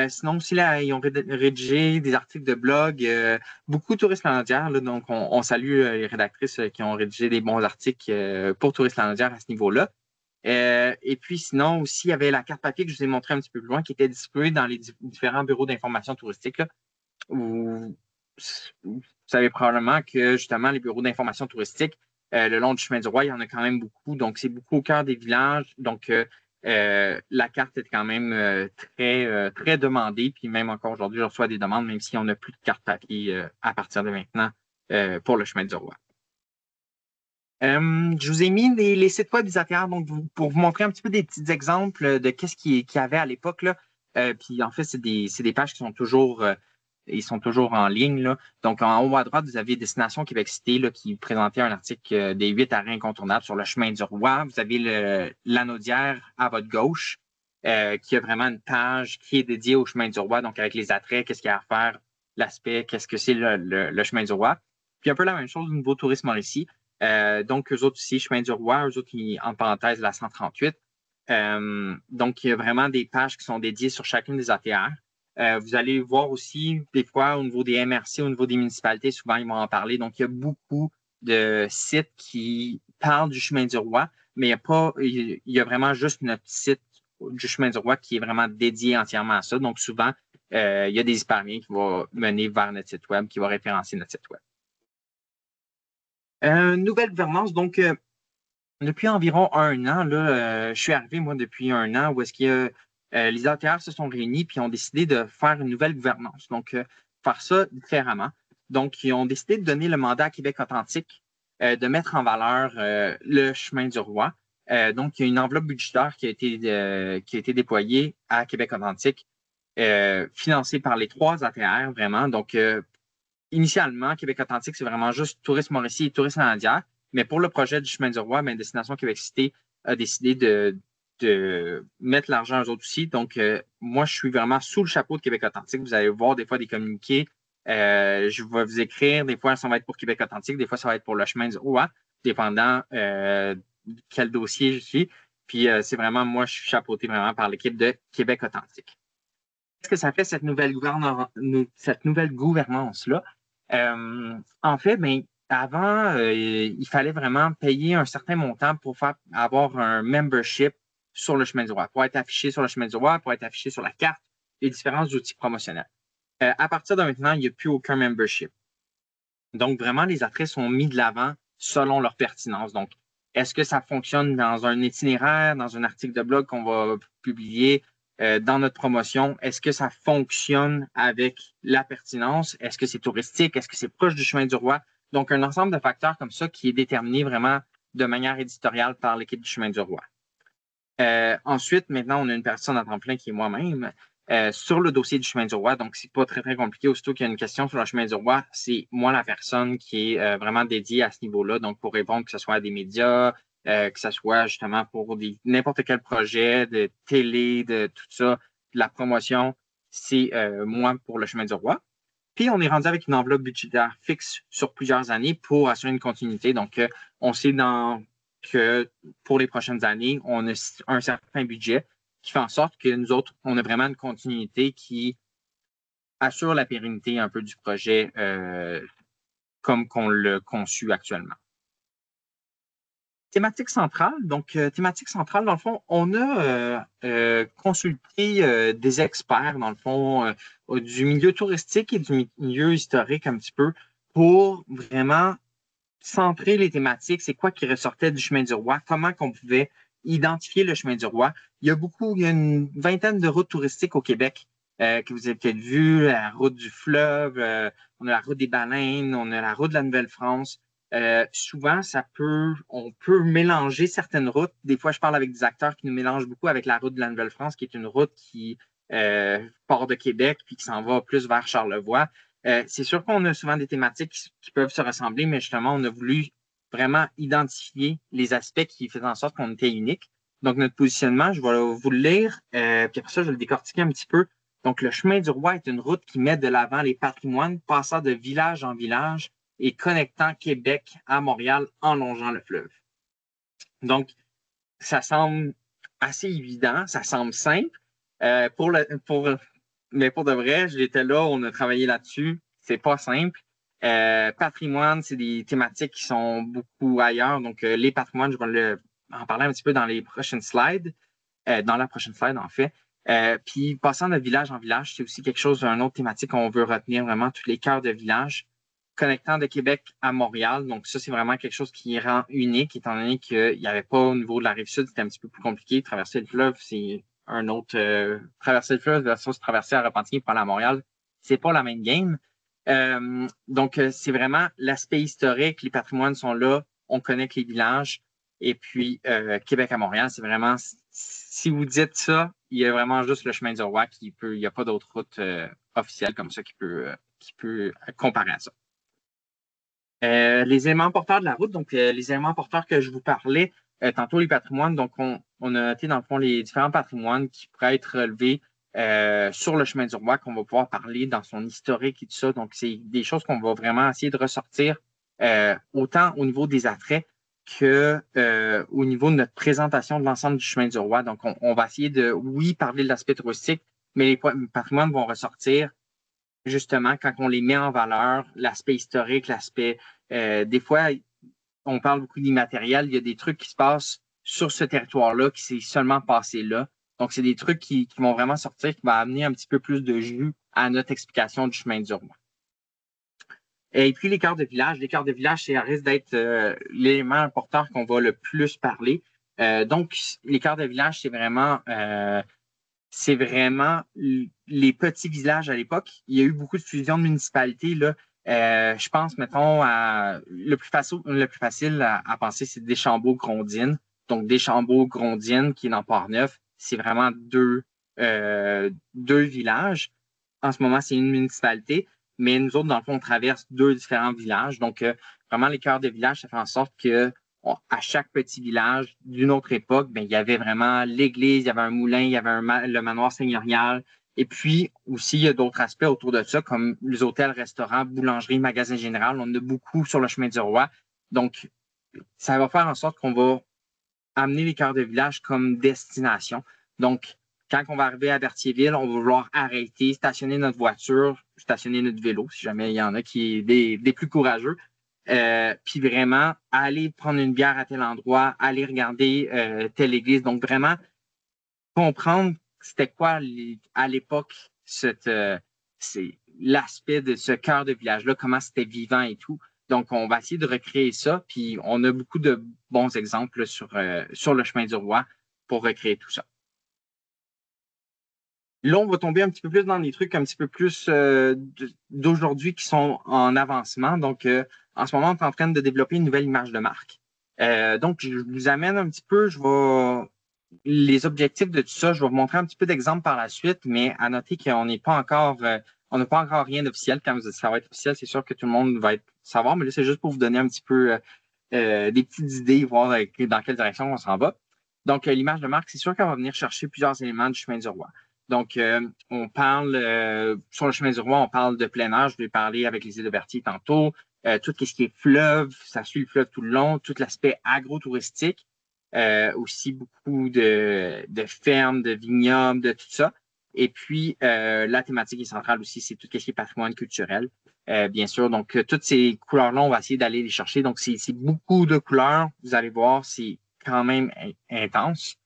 Speaker 3: Sinon, aussi, là, ils ont rédigé des articles de blog, beaucoup Tourisme Lanaudière. Donc, on salue les rédactrices qui ont rédigé des bons articles pour Tourisme Lanaudière à ce niveau-là. Et puis, sinon, aussi, il y avait la carte papier que je vous ai montrée un petit peu plus loin, qui était distribuée dans les différents bureaux d'information touristique. Là, où, vous savez probablement que, justement, les bureaux d'information touristique, le long du Chemin du Roi, il y en a quand même beaucoup. Donc, c'est beaucoup au cœur des villages. Donc, la carte est quand même très demandée. Puis même encore aujourd'hui, je reçois des demandes, même si on n'a plus de carte papier à partir de maintenant pour le Chemin du Roi. Je vous ai mis les sites web des ATR donc, pour vous montrer un petit peu des petits exemples de qu'est-ce qu'il y avait à l'époque. Là. Puis en fait, c'est des pages qui sont toujours, ils sont toujours en ligne. Là. Donc en haut à droite, vous avez Destination Québec Cité là, qui présentait un article des 8 arrêts incontournables sur le Chemin du Roi. Vous avez l'Anaudière à votre gauche, qui a vraiment une page qui est dédiée au Chemin du Roi, donc avec les attraits, qu'est-ce qu'il y a à faire, l'aspect, qu'est-ce que c'est le Chemin du Roi. Puis un peu la même chose au niveau tourisme Mauricie. Donc, eux autres aussi, Chemin du Roi, eux autres, en parenthèse, la 138. Donc, il y a vraiment des pages qui sont dédiées sur chacune des ATR. Vous allez voir aussi, des fois, au niveau des MRC, au niveau des municipalités, souvent, ils vont en parler. Donc, il y a beaucoup de sites qui parlent du Chemin du Roi, mais il y a vraiment juste notre site du Chemin du Roi qui est vraiment dédié entièrement à ça. Donc, souvent, il y a des hyperliens qui vont mener vers notre site web, qui vont référencer notre site web. Nouvelle gouvernance, donc depuis environ un an, là, je suis arrivé, moi, depuis un an, où est-ce que les ATR se sont réunis puis ont décidé de faire une nouvelle gouvernance. Donc, faire ça différemment. Donc, ils ont décidé de donner le mandat à Québec Authentique, de mettre en valeur le Chemin du Roi. Donc, il y a une enveloppe budgétaire qui a été déployée à Québec Authentique, financée par les 3 ATR, vraiment. Donc, initialement, Québec Authentique, c'est vraiment juste Tourisme Mauricie et Tourisme Lanaudière. Mais pour le projet du Chemin du Roi, Destination Québec Cité a décidé de mettre l'argent aux autres aussi. Donc, moi, je suis vraiment sous le chapeau de Québec Authentique. Vous allez voir des fois des communiqués. Je vais vous écrire. Des fois, ça va être pour Québec Authentique. Des fois, ça va être pour le Chemin du Roi, dépendant quel dossier je suis. Puis, c'est vraiment, moi, je suis chapeauté vraiment par l'équipe de Québec Authentique. Qu'est-ce que ça fait, cette nouvelle gouvernance-là? En fait, avant, il fallait vraiment payer un certain montant pour avoir un membership sur le Chemin du Roi, pour être affiché sur le Chemin du Roi, pour être affiché sur la carte, les différents outils promotionnels. À partir de maintenant, il n'y a plus aucun membership. Donc, vraiment, les attraits sont mis de l'avant selon leur pertinence. Donc, est-ce que ça fonctionne dans un itinéraire, dans un article de blog qu'on va publier dans notre promotion? Est-ce que ça fonctionne avec la pertinence? Est-ce que c'est touristique? Est-ce que c'est proche du Chemin du Roi? Donc, un ensemble de facteurs comme ça qui est déterminé vraiment de manière éditoriale par l'équipe du Chemin du Roi. Ensuite, maintenant, on a une personne à temps plein qui est moi-même sur le dossier du Chemin du Roi. Donc, c'est pas très, très compliqué. Aussitôt qu'il y a une question sur le Chemin du Roi, c'est moi la personne qui est vraiment dédiée à ce niveau-là. Donc, pour répondre, que ce soit à des médias, que ce soit justement pour n'importe quel projet de télé, de tout ça, de la promotion, c'est moi pour le Chemin du Roi. Puis, on est rendu avec une enveloppe budgétaire fixe sur plusieurs années pour assurer une continuité. Donc, on sait que pour les prochaines années, on a un certain budget qui fait en sorte que nous autres, on a vraiment une continuité qui assure la pérennité un peu du projet comme qu'on l'a conçu actuellement. Thématique centrale. Donc, thématique centrale, dans le fond, on a consulté des experts, dans le fond, du milieu touristique et du milieu historique un petit peu pour vraiment centrer les thématiques. C'est quoi qui ressortait du Chemin du Roi? Comment qu'on pouvait identifier le Chemin du Roi? Il y a une vingtaine de routes touristiques au Québec que vous avez peut-être vues. La route du fleuve, on a la route des baleines, on a la route de la Nouvelle-France. Souvent, on peut mélanger certaines routes. Des fois, je parle avec des acteurs qui nous mélangent beaucoup avec la route de la Nouvelle-France, qui est une route qui part de Québec puis qui s'en va plus vers Charlevoix. C'est sûr qu'on a souvent des thématiques qui peuvent se ressembler, mais justement, on a voulu vraiment identifier les aspects qui faisaient en sorte qu'on était unique. Donc, notre positionnement, je vais vous le lire, puis après ça, je vais le décortiquer un petit peu. Donc, le Chemin du Roi est une route qui met de l'avant les patrimoines, passant de village en village, et connectant Québec à Montréal en longeant le fleuve. Donc, ça semble assez évident, ça semble simple. Mais pour de vrai, j'étais là, on a travaillé là-dessus. C'est pas simple. Patrimoine, c'est des thématiques qui sont beaucoup ailleurs. Donc, les patrimoines, je vais en parler un petit peu dans les prochaines slides, dans la prochaine slide, en fait. Puis, passant de village en village, c'est aussi quelque chose, une autre thématique qu'on veut retenir vraiment, tous les cœurs de village connectant de Québec à Montréal. Donc, ça, c'est vraiment quelque chose qui rend unique, étant donné qu'il n'y avait pas au niveau de la Rive-Sud, c'était un petit peu plus compliqué. Traverser le fleuve, c'est un autre... traverser le fleuve versus traverser à Repentigny pour aller à Montréal, c'est pas la même game. Donc, c'est vraiment l'aspect historique. Les patrimoines sont là, on connecte les villages. Et puis, Québec à Montréal, c'est vraiment... Si vous dites ça, il y a vraiment juste le chemin du roi il n'y a pas d'autre route officielle comme ça qui peut comparer à ça. Les éléments porteurs de la route, donc les éléments porteurs que je vous parlais, tantôt les patrimoines, donc on a noté dans le fond les différents patrimoines qui pourraient être relevés sur le chemin du roi, qu'on va pouvoir parler dans son historique et tout ça. Donc, c'est des choses qu'on va vraiment essayer de ressortir autant au niveau des attraits que au niveau de notre présentation de l'ensemble du chemin du roi. Donc, on va essayer de, oui, parler de l'aspect touristique, mais les patrimoines vont ressortir justement quand on les met en valeur, l'aspect historique, l'aspect... des fois, on parle beaucoup d'immatériel, il y a des trucs qui se passent sur ce territoire-là, qui s'est seulement passé là. Donc, c'est des trucs qui vont vraiment sortir, qui vont amener un petit peu plus de jus à notre explication du chemin du roi. Et puis, les cœurs de village. Les cœurs de village, ça risque d'être l'élément important qu'on va le plus parler. Donc, les cœurs de village, c'est vraiment les petits villages à l'époque. Il y a eu beaucoup de fusions de municipalités, là. Je pense, mettons, le plus facile à penser, c'est Deschambault-Grondines. Donc, Deschambault-Grondines, qui est dans Port-Neuf, c'est vraiment deux villages. En ce moment, c'est une municipalité, mais nous autres, dans le fond, on traverse deux différents villages. Donc, vraiment, les cœurs de village, ça fait en sorte que à chaque petit village d'une autre époque, il y avait vraiment l'église, il y avait un moulin, il y avait le manoir seigneurial. Et puis aussi, il y a d'autres aspects autour de ça, comme les hôtels, restaurants, boulangeries, magasins généraux. On en a beaucoup sur le chemin du roi. Donc, ça va faire en sorte qu'on va amener les cœurs de village comme destination. Donc, quand on va arriver à Berthierville, on va vouloir arrêter, stationner notre voiture, stationner notre vélo, si jamais il y en a qui est des plus courageux. Puis vraiment, aller prendre une bière à tel endroit, aller regarder telle église. Donc, vraiment, comprendre c'était quoi à l'époque l'aspect de ce cœur de village-là, comment c'était vivant et tout. Donc, on va essayer de recréer ça. Puis, on a beaucoup de bons exemples sur le chemin du roi pour recréer tout ça. Là, on va tomber un petit peu plus dans des trucs un petit peu plus d'aujourd'hui qui sont en avancement. Donc, en ce moment, on est en train de développer une nouvelle image de marque. Donc, je vous amène un petit peu, les objectifs de tout ça, je vais vous montrer un petit peu d'exemples par la suite, mais à noter qu'on n'est pas encore, on n'a pas encore rien d'officiel. Quand ça va être officiel, c'est sûr que tout le monde va savoir, mais là, c'est juste pour vous donner un petit peu des petites idées, voir dans quelle direction on s'en va. Donc, l'image de marque, c'est sûr qu'elle va venir chercher plusieurs éléments du chemin du roi. Donc, on parle, sur le chemin du roi, on parle de plein air. Je vais parler avec les îles de Berthier tantôt. Tout ce qui est fleuve, ça suit le fleuve tout le long. Tout l'aspect agro-touristique. Aussi beaucoup de fermes, de vignobles, de tout ça. Et puis, la thématique est centrale aussi, c'est tout ce qui est patrimoine culturel, bien sûr. Donc, toutes ces couleurs-là, on va essayer d'aller les chercher. Donc, c'est beaucoup de couleurs. Vous allez voir, c'est quand même intense.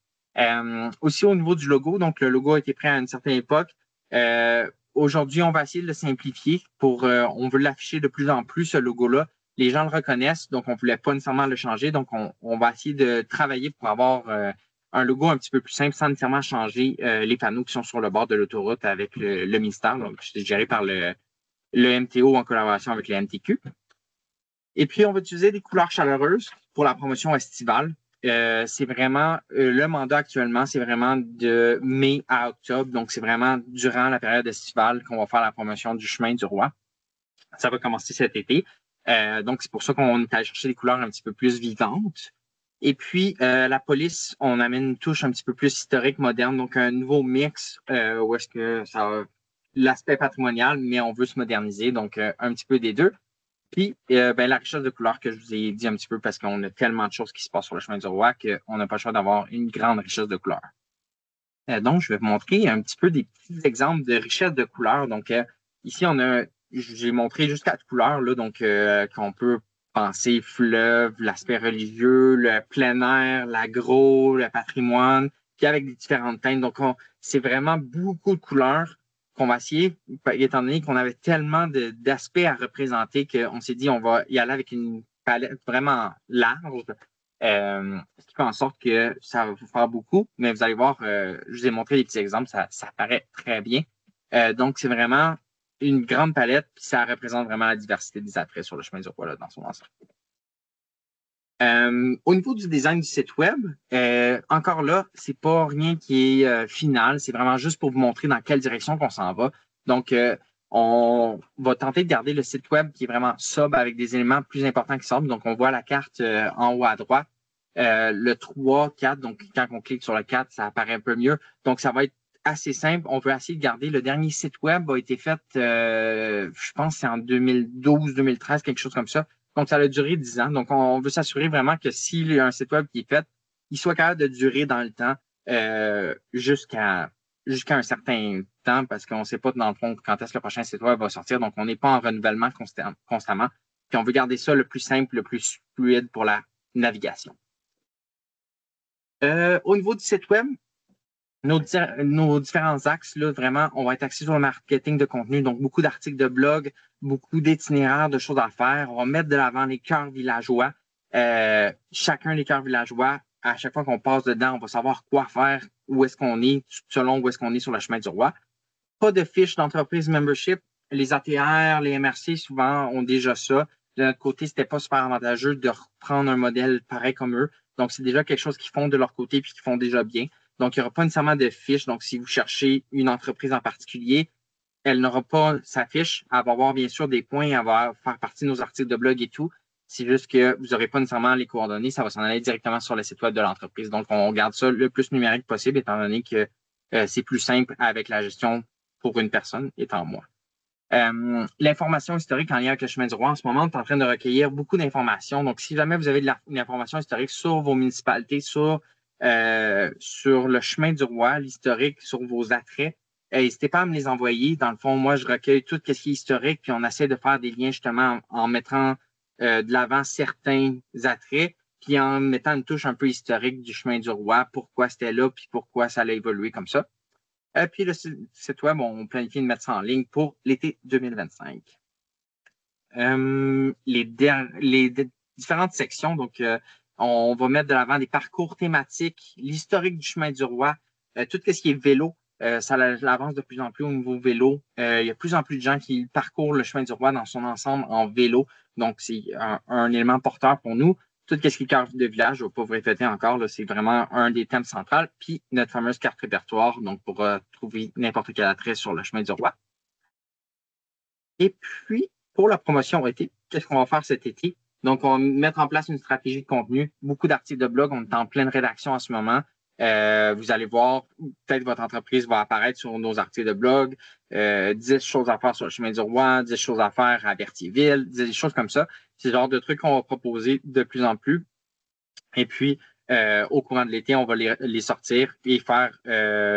Speaker 3: Aussi, au niveau du logo, donc le logo a été pris à une certaine époque. Aujourd'hui, on va essayer de le simplifier on veut l'afficher de plus en plus, ce logo-là. Les gens le reconnaissent, donc on ne voulait pas nécessairement le changer. Donc, on va essayer de travailler pour avoir un logo un petit peu plus simple sans nécessairement changer les panneaux qui sont sur le bord de l'autoroute avec le ministère. Donc, c'est géré par le MTO en collaboration avec les MTQ. Et puis, on va utiliser des couleurs chaleureuses pour la promotion estivale. C'est vraiment, le mandat actuellement, c'est vraiment de mai à octobre. Donc, c'est vraiment durant la période estivale qu'on va faire la promotion du chemin du roi. Ça va commencer cet été. Donc, c'est pour ça qu'on est allé chercher des couleurs un petit peu plus vivantes. Et puis, la police, on amène une touche un petit peu plus historique, moderne. Donc, un nouveau mix où est-ce que ça a l'aspect patrimonial, mais on veut se moderniser. Donc, un petit peu des deux. Puis, la richesse de couleurs que je vous ai dit un petit peu parce qu'on a tellement de choses qui se passent sur le chemin du roi qu'on n'a pas le choix d'avoir une grande richesse de couleurs. Donc, je vais vous montrer un petit peu des petits exemples de richesse de couleurs. Donc, ici, j'ai montré juste 4 couleurs, là, donc qu'on peut penser fleuve, l'aspect religieux, le plein air, l'agro, le patrimoine, puis avec des différentes teintes. Donc, c'est vraiment beaucoup de couleurs qu'on va essayer, étant donné qu'on avait tellement d'aspects à représenter qu'on s'est dit on va y aller avec une palette vraiment large. Ce qui fait en sorte que ça va vous faire beaucoup, mais vous allez voir, je vous ai montré des petits exemples, ça paraît très bien. Donc, c'est vraiment une grande palette, puis ça représente vraiment la diversité des attraits sur le chemin du roi là, dans son ensemble. Au niveau du design du site web, encore là, c'est pas rien qui est final, c'est vraiment juste pour vous montrer dans quelle direction qu'on s'en va. Donc, on va tenter de garder le site web qui est vraiment sobre avec des éléments plus importants qui sortent. Donc, on voit la carte en haut à droite, le 3, 4. Donc, quand on clique sur le 4, ça apparaît un peu mieux. Donc, ça va être assez simple. On veut essayer de garder. Le dernier site web a été fait, je pense, c'est en 2012, 2013, quelque chose comme ça. Donc, ça a duré 10 ans. Donc, on veut s'assurer vraiment que s'il y a un site web qui est fait, il soit capable de durer dans le temps jusqu'à un certain temps parce qu'on ne sait pas, dans le fond, quand est-ce que le prochain site web va sortir. Donc, on n'est pas en renouvellement constamment. Puis, on veut garder ça le plus simple, le plus fluide pour la navigation. Au niveau du site web, nos différents axes, là, vraiment, on va être axés sur le marketing de contenu. Donc, beaucoup d'articles de blog, beaucoup d'itinéraires, de choses à faire. On va mettre de l'avant les cœurs villageois. Chacun des cœurs villageois, à chaque fois qu'on passe dedans, on va savoir quoi faire, où est-ce qu'on est, selon où est-ce qu'on est sur le chemin du roi. Pas de fiches d'entreprise membership. Les ATR, les MRC, souvent, ont déjà ça. De notre côté, c'était pas super avantageux de reprendre un modèle pareil comme eux. Donc, c'est déjà quelque chose qu'ils font de leur côté puis qu'ils font déjà bien. Donc, il n'y aura pas nécessairement de fiche. Donc, si vous cherchez une entreprise en particulier, elle n'aura pas sa fiche. Elle va avoir bien sûr des points, elle va faire partie de nos articles de blog et tout. C'est juste que vous n'aurez pas nécessairement les coordonnées. Ça va s'en aller directement sur le site web de l'entreprise. Donc, on garde ça le plus numérique possible, étant donné que c'est plus simple avec la gestion pour une personne, étant moi. L'information historique en lien avec le chemin du roi, en ce moment, on est en train de recueillir beaucoup d'informations. Donc, si jamais vous avez de l'information historique sur vos municipalités, sur le chemin du roi, l'historique, sur vos attraits, n'hésitez pas à me les envoyer. Dans le fond, moi, je recueille tout ce qui est historique, puis on essaie de faire des liens justement en mettant de l'avant certains attraits, puis en mettant une touche un peu historique du chemin du roi, pourquoi c'était là, puis pourquoi ça allait évoluer comme ça. Puis le site web, on planifie de mettre ça en ligne pour l'été 2025. Les différentes sections, donc on va mettre de l'avant des parcours thématiques, l'historique du chemin du roi, tout ce qui est vélo, ça avance de plus en plus au niveau vélo. Il y a de plus en plus de gens qui parcourent le chemin du roi dans son ensemble en vélo, donc c'est un élément porteur pour nous. Tout ce qui est carte de village, je ne vais pas vous répéter encore, c'est vraiment un des thèmes centraux. Puis notre fameuse carte répertoire, donc pour trouver n'importe quel attrait sur le chemin du roi. Et puis, pour la promotion été, qu'est-ce qu'on va faire cet été? Donc, on va mettre en place une stratégie de contenu, beaucoup d'articles de blog. On est en pleine rédaction en ce moment. Vous allez voir, peut-être votre entreprise va apparaître sur nos articles de blog, 10 choses à faire sur le chemin du roi, 10 choses à faire à Berthierville, des choses comme ça. C'est le genre de trucs qu'on va proposer de plus en plus. Et puis, au courant de l'été, on va les sortir et faire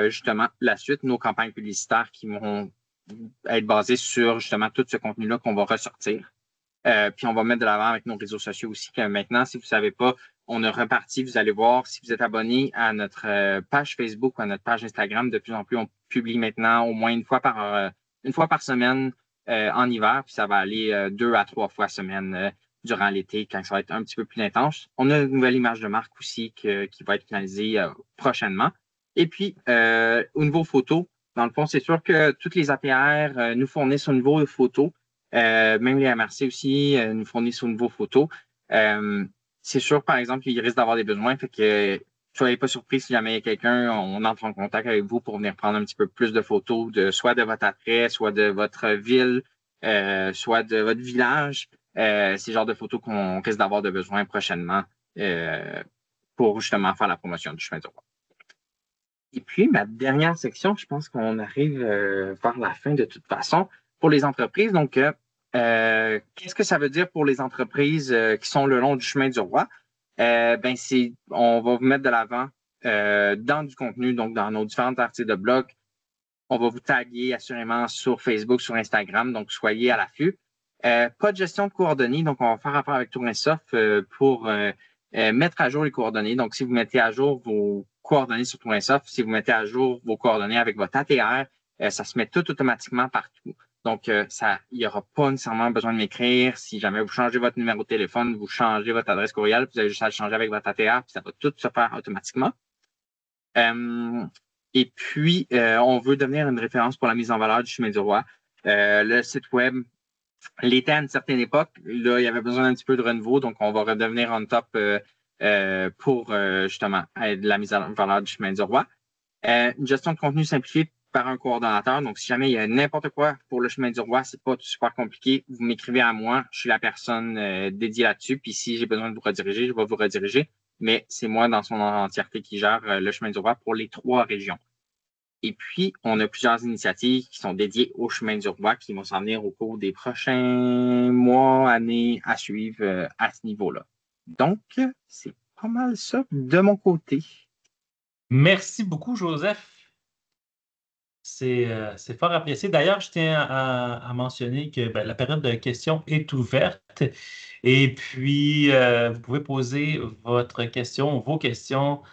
Speaker 3: justement la suite, nos campagnes publicitaires qui vont être basées sur justement tout ce contenu-là qu'on va ressortir. Puis on va mettre de l'avant avec nos réseaux sociaux aussi. Que maintenant, si vous ne savez pas, on a reparti, vous allez voir, si vous êtes abonné à notre page Facebook ou à notre page Instagram, de plus en plus, on publie maintenant au moins une fois par semaine en hiver, puis ça va aller 2 à 3 fois semaine durant l'été, quand ça va être un petit peu plus intense. On a une nouvelle image de marque aussi qui va être finalisée prochainement. Et puis, au niveau photo, dans le fond, c'est sûr que toutes les APR nous fournissent au niveau de photos. Même les MRC aussi nous fournissent au niveau photo. C'est sûr, par exemple, qu'il risque d'avoir des besoins, fait que soyez pas surpris si jamais il y a quelqu'un, on entre en contact avec vous pour venir prendre un petit peu plus de photos soit de votre attrait, soit de votre ville, soit de votre village. C'est le genre de photos qu'on risque d'avoir de besoin prochainement pour justement faire la promotion du chemin du roi. Et puis, ma dernière section, je pense qu'on arrive vers la fin de toute façon pour les entreprises. Donc, Qu'est-ce que ça veut dire pour les entreprises qui sont le long du chemin du roi? On va vous mettre de l'avant dans du contenu, donc dans nos différentes articles de blog. On va vous taguer assurément sur Facebook, sur Instagram, donc soyez à l'affût. Pas de gestion de coordonnées, donc on va faire affaire avec Tournesoft pour mettre à jour les coordonnées. Donc, si vous mettez à jour vos coordonnées sur Tournesoft, si vous mettez à jour vos coordonnées avec votre ATR, ça se met tout automatiquement partout. Donc, il n'y aura pas nécessairement besoin de m'écrire. Si jamais vous changez votre numéro de téléphone, vous changez votre adresse courriel, vous avez juste à le changer avec votre ATR, puis ça va tout se faire automatiquement. Et puis, on veut devenir une référence pour la mise en valeur du chemin du roi. Le site web l'était à une certaine époque. Là, il y avait besoin d'un petit peu de renouveau, donc on va redevenir on top pour justement la mise en valeur du chemin du roi. Une gestion de contenu simplifiée par un coordonnateur. Donc, si jamais il y a n'importe quoi pour le chemin du roi, c'est pas super compliqué. Vous m'écrivez à moi, je suis la personne dédiée là-dessus. Puis si j'ai besoin de vous rediriger, je vais vous rediriger. Mais c'est moi dans son entièreté qui gère le chemin du roi pour les 3 régions. Et puis, on a plusieurs initiatives qui sont dédiées au chemin du roi qui vont s'en venir au cours des prochains mois, années à suivre à ce niveau-là. Donc, c'est pas mal ça de mon côté.
Speaker 1: Merci beaucoup, Joseph. C'est fort apprécié. D'ailleurs, je tiens à mentionner que la période de questions est ouverte. Et puis, vous pouvez poser vos questions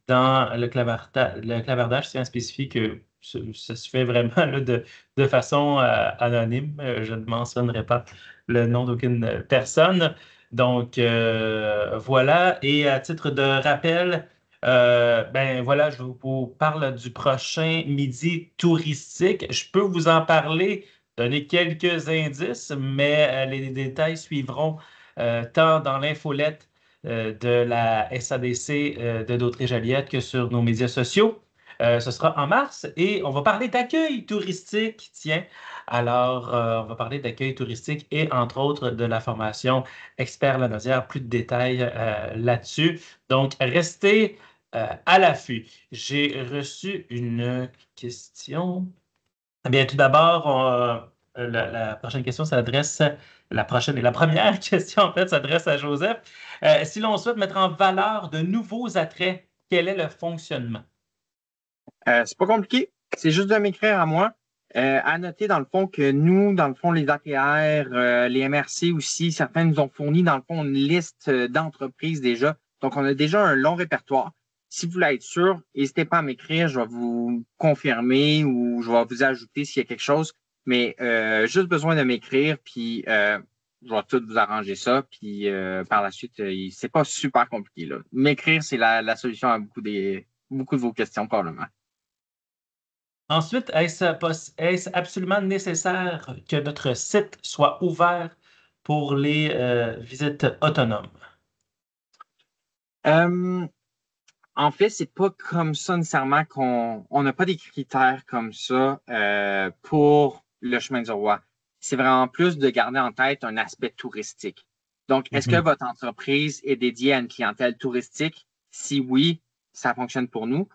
Speaker 1: dans le clavardage. C'est un spécifique que ça se fait vraiment là, de façon anonyme. Je ne mentionnerai pas le nom d'aucune personne. Donc, voilà. Et à titre de rappel, voilà, je vous parle du prochain midi touristique. Je peux vous en parler, donner quelques indices, mais les détails suivront tant dans l'infolette de la SADC de Dautré-Joliette que sur nos médias sociaux. Ce sera en mars et on va parler d'accueil touristique. Tiens, alors on va parler d'accueil touristique et entre autres de la formation Expert Lanaudière. Plus de détails là-dessus. Donc, restez à l'affût. J'ai reçu une question. Eh bien, tout d'abord, la prochaine question s'adresse, la prochaine et la première question, en fait, s'adresse à Joseph. Si l'on souhaite mettre en valeur de nouveaux attraits, quel est le fonctionnement?
Speaker 3: C'est pas compliqué. C'est juste de m'écrire à moi. À noter, dans le fond, que nous, dans le fond, les APR, les MRC aussi, certains nous ont fourni, dans le fond, une liste d'entreprises déjà. Donc, on a déjà un long répertoire. Si vous voulez être sûr, n'hésitez pas à m'écrire. Je vais vous confirmer ou je vais vous ajouter s'il y a quelque chose. Mais juste besoin de m'écrire, puis je vais tout vous arranger ça. Puis par la suite, c'est pas super compliqué, là. M'écrire, c'est la solution à beaucoup de vos questions, probablement.
Speaker 1: Ensuite, est-ce absolument nécessaire que notre site soit ouvert pour les visites autonomes?
Speaker 3: En fait, c'est pas comme ça nécessairement on n'a pas des critères comme ça pour le chemin du roi. C'est vraiment plus de garder en tête un aspect touristique. Donc, est-ce que votre entreprise est dédiée à une clientèle touristique? Si oui, ça fonctionne pour nous.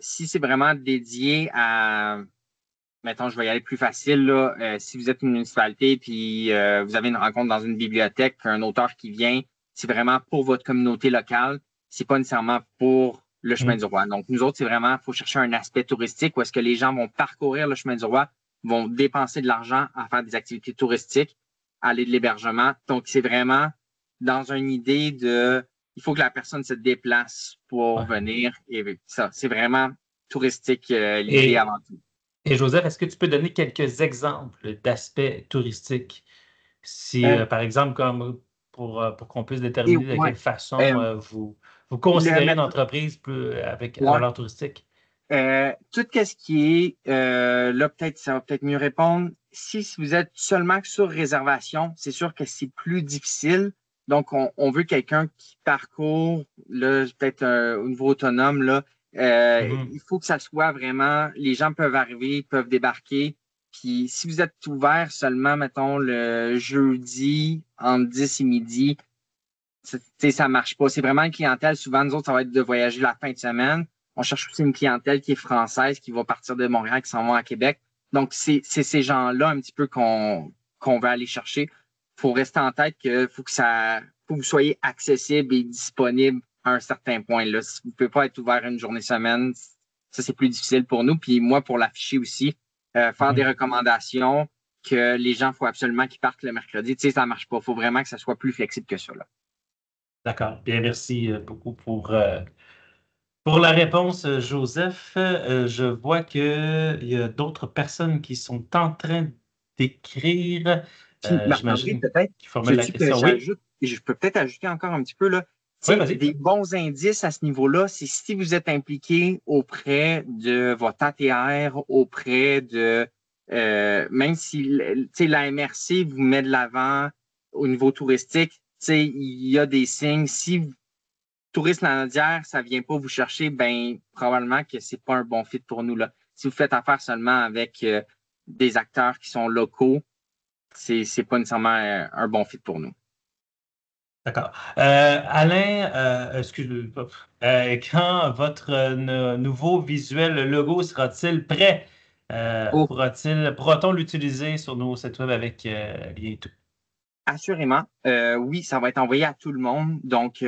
Speaker 3: Si c'est vraiment dédié à, mettons, je vais y aller plus facile, là, si vous êtes une municipalité puis vous avez une rencontre dans une bibliothèque, un auteur qui vient, c'est vraiment pour votre communauté locale, c'est pas nécessairement pour le chemin du roi. Donc, nous autres, c'est vraiment, il faut chercher un aspect touristique où est-ce que les gens vont parcourir le chemin du roi, vont dépenser de l'argent à faire des activités touristiques, aller de l'hébergement. Donc, c'est vraiment dans une idée de il faut que la personne se déplace pour venir. Et ça, c'est vraiment touristique l'idée avant tout.
Speaker 1: Et Joseph, est-ce que tu peux donner quelques exemples d'aspects touristiques? Si, par exemple, comme pour qu'on puisse déterminer de quelle façon vous considérez une entreprise avec valeur touristique.
Speaker 3: Tout ce qui est, là, peut-être, ça va peut-être mieux répondre. Si vous êtes seulement sur réservation, c'est sûr que c'est plus difficile. Donc, on veut quelqu'un qui parcourt, là, peut-être au niveau autonome, là. Il faut que ça soit vraiment, les gens peuvent arriver, peuvent débarquer. Puis, si vous êtes ouvert seulement, mettons, le jeudi, entre 10 et midi, ça marche pas. C'est vraiment une clientèle. Souvent, nous autres, ça va être de voyager la fin de semaine. On cherche aussi une clientèle qui est française, qui va partir de Montréal, qui s'en vont à Québec. Donc, c'est ces gens-là un petit peu qu'on qu'on veut aller chercher. Il faut rester en tête qu'il faut que vous soyez accessible et disponible à un certain point. Là. Si vous ne pouvez pas être ouvert une journée semaine, ça, c'est plus difficile pour nous. Puis moi, pour l'afficher aussi, faire des recommandations que les gens, il faut absolument qu'ils partent le mercredi. Tu sais, ça ne marche pas. Il faut vraiment que ça soit plus flexible que ça. Là.
Speaker 1: D'accord. Bien, merci beaucoup pour la réponse, Joseph. Je vois qu'il y a d'autres personnes qui sont en train d'écrire.
Speaker 3: Marc-André,
Speaker 1: J'imagine
Speaker 3: peut-être,
Speaker 1: qu'ils formulent la question. Oui,
Speaker 3: je peux peut-être ajouter encore un petit peu, là.
Speaker 1: oui, vas-y.
Speaker 3: Des bons indices à ce niveau-là, c'est si vous êtes impliqué auprès de votre ATR, auprès de, même si la MRC vous met de l'avant au niveau touristique, il y a des signes. Si Tourisme Lanaudière, ça ne vient pas vous chercher, ben probablement que ce n'est pas un bon fit pour nous. Là. Si vous faites affaire seulement avec des acteurs qui sont locaux, c'est pas nécessairement un bon fit pour nous.
Speaker 1: D'accord. Alain, excusez-moi, quand votre nouveau visuel, le logo, sera-t-il prêt? Pourra-t-on l'utiliser sur nos sites web avec lien et tout?
Speaker 3: Assurément. Oui, ça va être envoyé à tout le monde. Donc,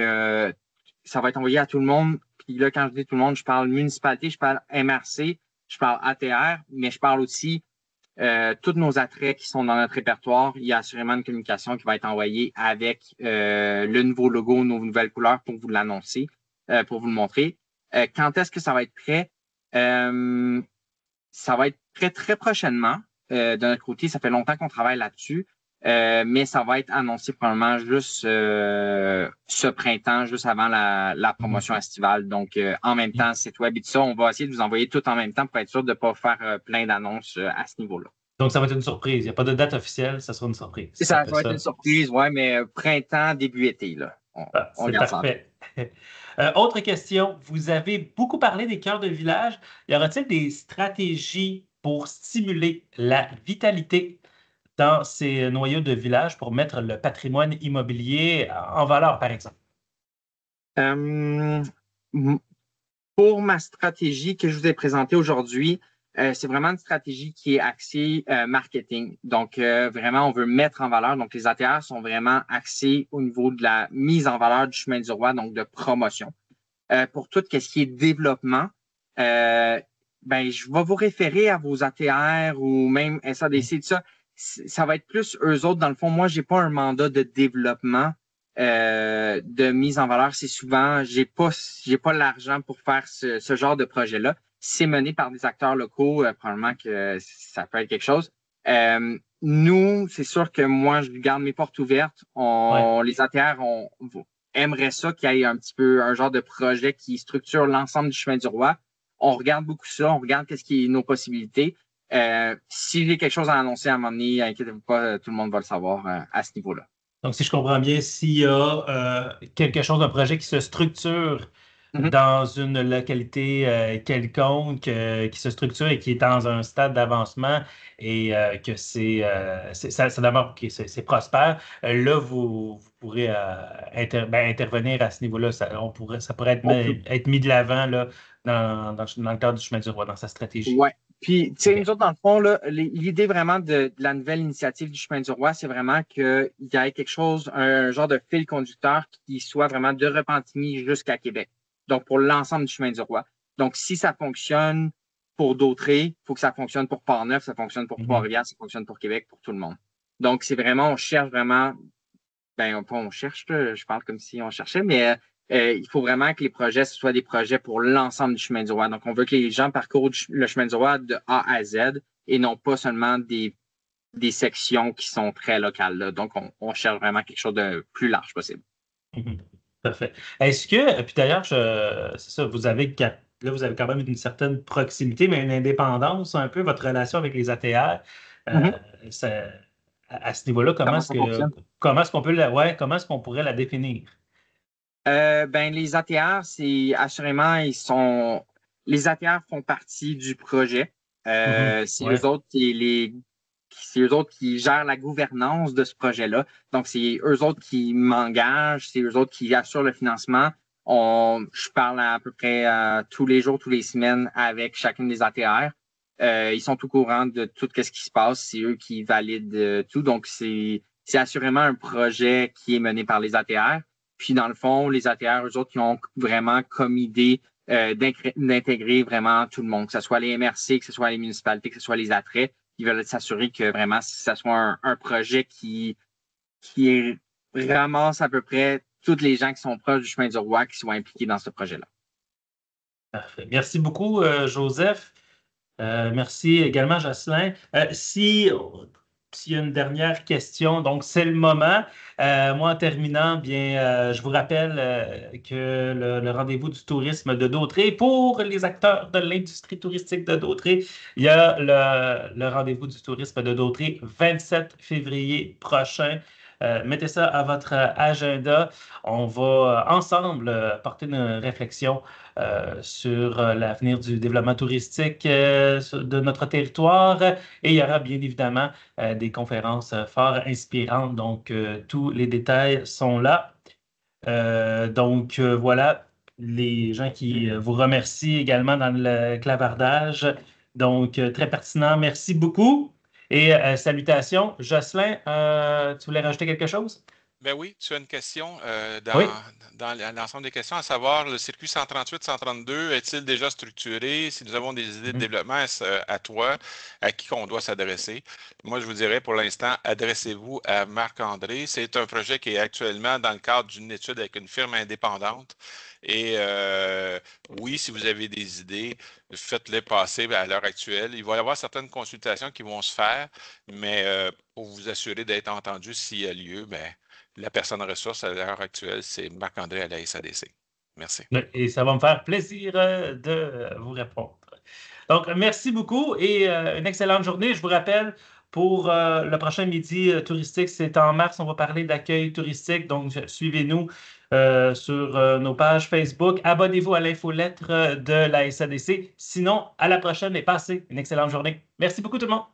Speaker 3: ça va être envoyé à tout le monde. Puis là, quand je dis tout le monde, je parle municipalité, je parle MRC, je parle ATR, mais je parle aussi tous nos attraits qui sont dans notre répertoire. Il y a assurément une communication qui va être envoyée avec le nouveau logo, nos nouvelles couleurs pour vous l'annoncer, pour vous le montrer. Quand est-ce que ça va être prêt? Ça va être prêt très prochainement. De notre côté, ça fait longtemps qu'on travaille là-dessus. Mais ça va être annoncé probablement juste ce printemps, juste avant la promotion estivale. Donc, en même temps, site web et tout ça, on va essayer de vous envoyer tout en même temps pour être sûr de ne pas faire plein d'annonces à ce niveau-là.
Speaker 1: Donc, ça va être une surprise. Il n'y a pas de date officielle, ça sera une surprise.
Speaker 3: Ça va être une surprise, oui, mais printemps, début été. Là.
Speaker 1: C'est parfait. Autre question. Vous avez beaucoup parlé des cœurs de village. Y aura-t-il des stratégies pour stimuler la vitalité dans ces noyaux de village pour mettre le patrimoine immobilier en valeur, par exemple?
Speaker 3: Pour ma stratégie que je vous ai présentée aujourd'hui, c'est vraiment une stratégie qui est axée marketing. Donc, vraiment, on veut mettre en valeur. Donc, les ATR sont vraiment axés au niveau de la mise en valeur du chemin du roi, donc de promotion. Pour tout ce qui est développement, je vais vous référer à vos ATR ou même SADC, tout ça. Ça va être plus eux autres. Dans le fond, moi, je n'ai pas un mandat de développement de mise en valeur. C'est souvent, j'ai pas l'argent pour faire ce genre de projet-là. Si c'est mené par des acteurs locaux, probablement que ça peut être quelque chose. Nous, c'est sûr que moi, je garde mes portes ouvertes. Les ATR, aimerait ça qu'il y ait un petit peu un genre de projet qui structure l'ensemble du chemin du roi. On regarde beaucoup ça, on regarde qu'est-ce qui est nos possibilités. Si j'ai quelque chose à annoncer à un moment donné, inquiétez-vous pas, tout le monde va le savoir à ce niveau-là.
Speaker 1: Donc, si je comprends bien, s'il y a quelque chose, un projet qui se structure dans une localité quelconque, qui se structure et qui est dans un stade d'avancement et que ça d'abord, c'est prospère, là, vous pourrez intervenir à ce niveau-là. Ça pourrait être mis de l'avant là, dans le cadre du chemin du roi, dans sa stratégie.
Speaker 3: Oui. Puis, tu sais, nous autres, dans le fond, là, l'idée vraiment de la nouvelle initiative du chemin du roi, c'est vraiment qu'il y ait quelque chose, un genre de fil conducteur qui soit vraiment de Repentigny jusqu'à Québec. Donc, pour l'ensemble du chemin du roi. Donc, si ça fonctionne pour Dautré, il faut que ça fonctionne pour Port-Neuf, ça fonctionne pour Trois-Rivières, ça fonctionne pour Québec, pour tout le monde. Donc, c'est vraiment, on cherche vraiment, on cherche, je parle comme si on cherchait, mais il faut vraiment que les projets, ce soient des projets pour l'ensemble du chemin du roi. Donc, on veut que les gens parcourent le chemin du roi de A à Z et non pas seulement des sections qui sont très locales. Là. Donc, on cherche vraiment quelque chose de plus large possible.
Speaker 1: Parfait. Est-ce que, puis d'ailleurs, c'est ça, vous avez quand même une certaine proximité, mais une indépendance un peu, votre relation avec les ATR. À ce niveau-là, comment est-ce qu'on pourrait la définir?
Speaker 3: Les ATR, c'est assurément, les ATR font partie du projet. C'est eux autres c'est eux autres qui gèrent la gouvernance de ce projet-là. Donc, c'est eux autres qui m'engagent, c'est eux autres qui assurent le financement. Je parle à peu près tous les jours, toutes les semaines avec chacune des ATR. Ils sont au courant de tout ce qui se passe. C'est eux qui valident tout. Donc, c'est assurément un projet qui est mené par les ATR. Puis, dans le fond, les ATR, eux autres, qui ont vraiment comme idée d'intégrer vraiment tout le monde, que ce soit les MRC, que ce soit les municipalités, que ce soit les attraits. Ils veulent s'assurer que vraiment, ça soit un projet qui ramasse à peu près tous les gens qui sont proches du chemin du roi qui soient impliqués dans ce projet-là.
Speaker 1: Parfait. Merci beaucoup, Joseph. Merci également, Jocelyn. S'il y a une dernière question, donc c'est le moment. Moi, en terminant, bien, je vous rappelle que le rendez-vous du tourisme de Dautré, pour les acteurs de l'industrie touristique de Dautré, il y a le rendez-vous du tourisme de Dautré, 27 février prochain. Mettez ça à votre agenda. On va ensemble porter une réflexion sur l'avenir du développement touristique de notre territoire. Et il y aura bien évidemment des conférences fort inspirantes. Donc, tous les détails sont là. Voilà, les gens qui vous remercient également dans le clavardage. Donc, très pertinent. Merci beaucoup. Et salutations. Jocelyn, tu voulais rajouter quelque chose?
Speaker 2: Ben oui, tu as une question
Speaker 1: Oui.
Speaker 2: dans l'ensemble des questions, à savoir le circuit 138-132, est-il déjà structuré? Si nous avons des idées de développement à toi, à qui on doit s'adresser? Moi, je vous dirais pour l'instant, adressez-vous à Marc-André. C'est un projet qui est actuellement dans le cadre d'une étude avec une firme indépendante. Et oui, si vous avez des idées, faites-les passer à l'heure actuelle. Il va y avoir certaines consultations qui vont se faire, mais pour vous assurer d'être entendu s'il y a lieu, ben, la personne ressource à l'heure actuelle, c'est Marc-André à la SADC. Merci.
Speaker 1: Et ça va me faire plaisir de vous répondre. Donc, merci beaucoup et une excellente journée. Je vous rappelle, pour le prochain midi touristique, c'est en mars, on va parler d'accueil touristique. Donc, suivez-nous sur nos pages Facebook. Abonnez-vous à l'infolettre de la SADC. Sinon, à la prochaine et passez une excellente journée. Merci beaucoup tout le monde.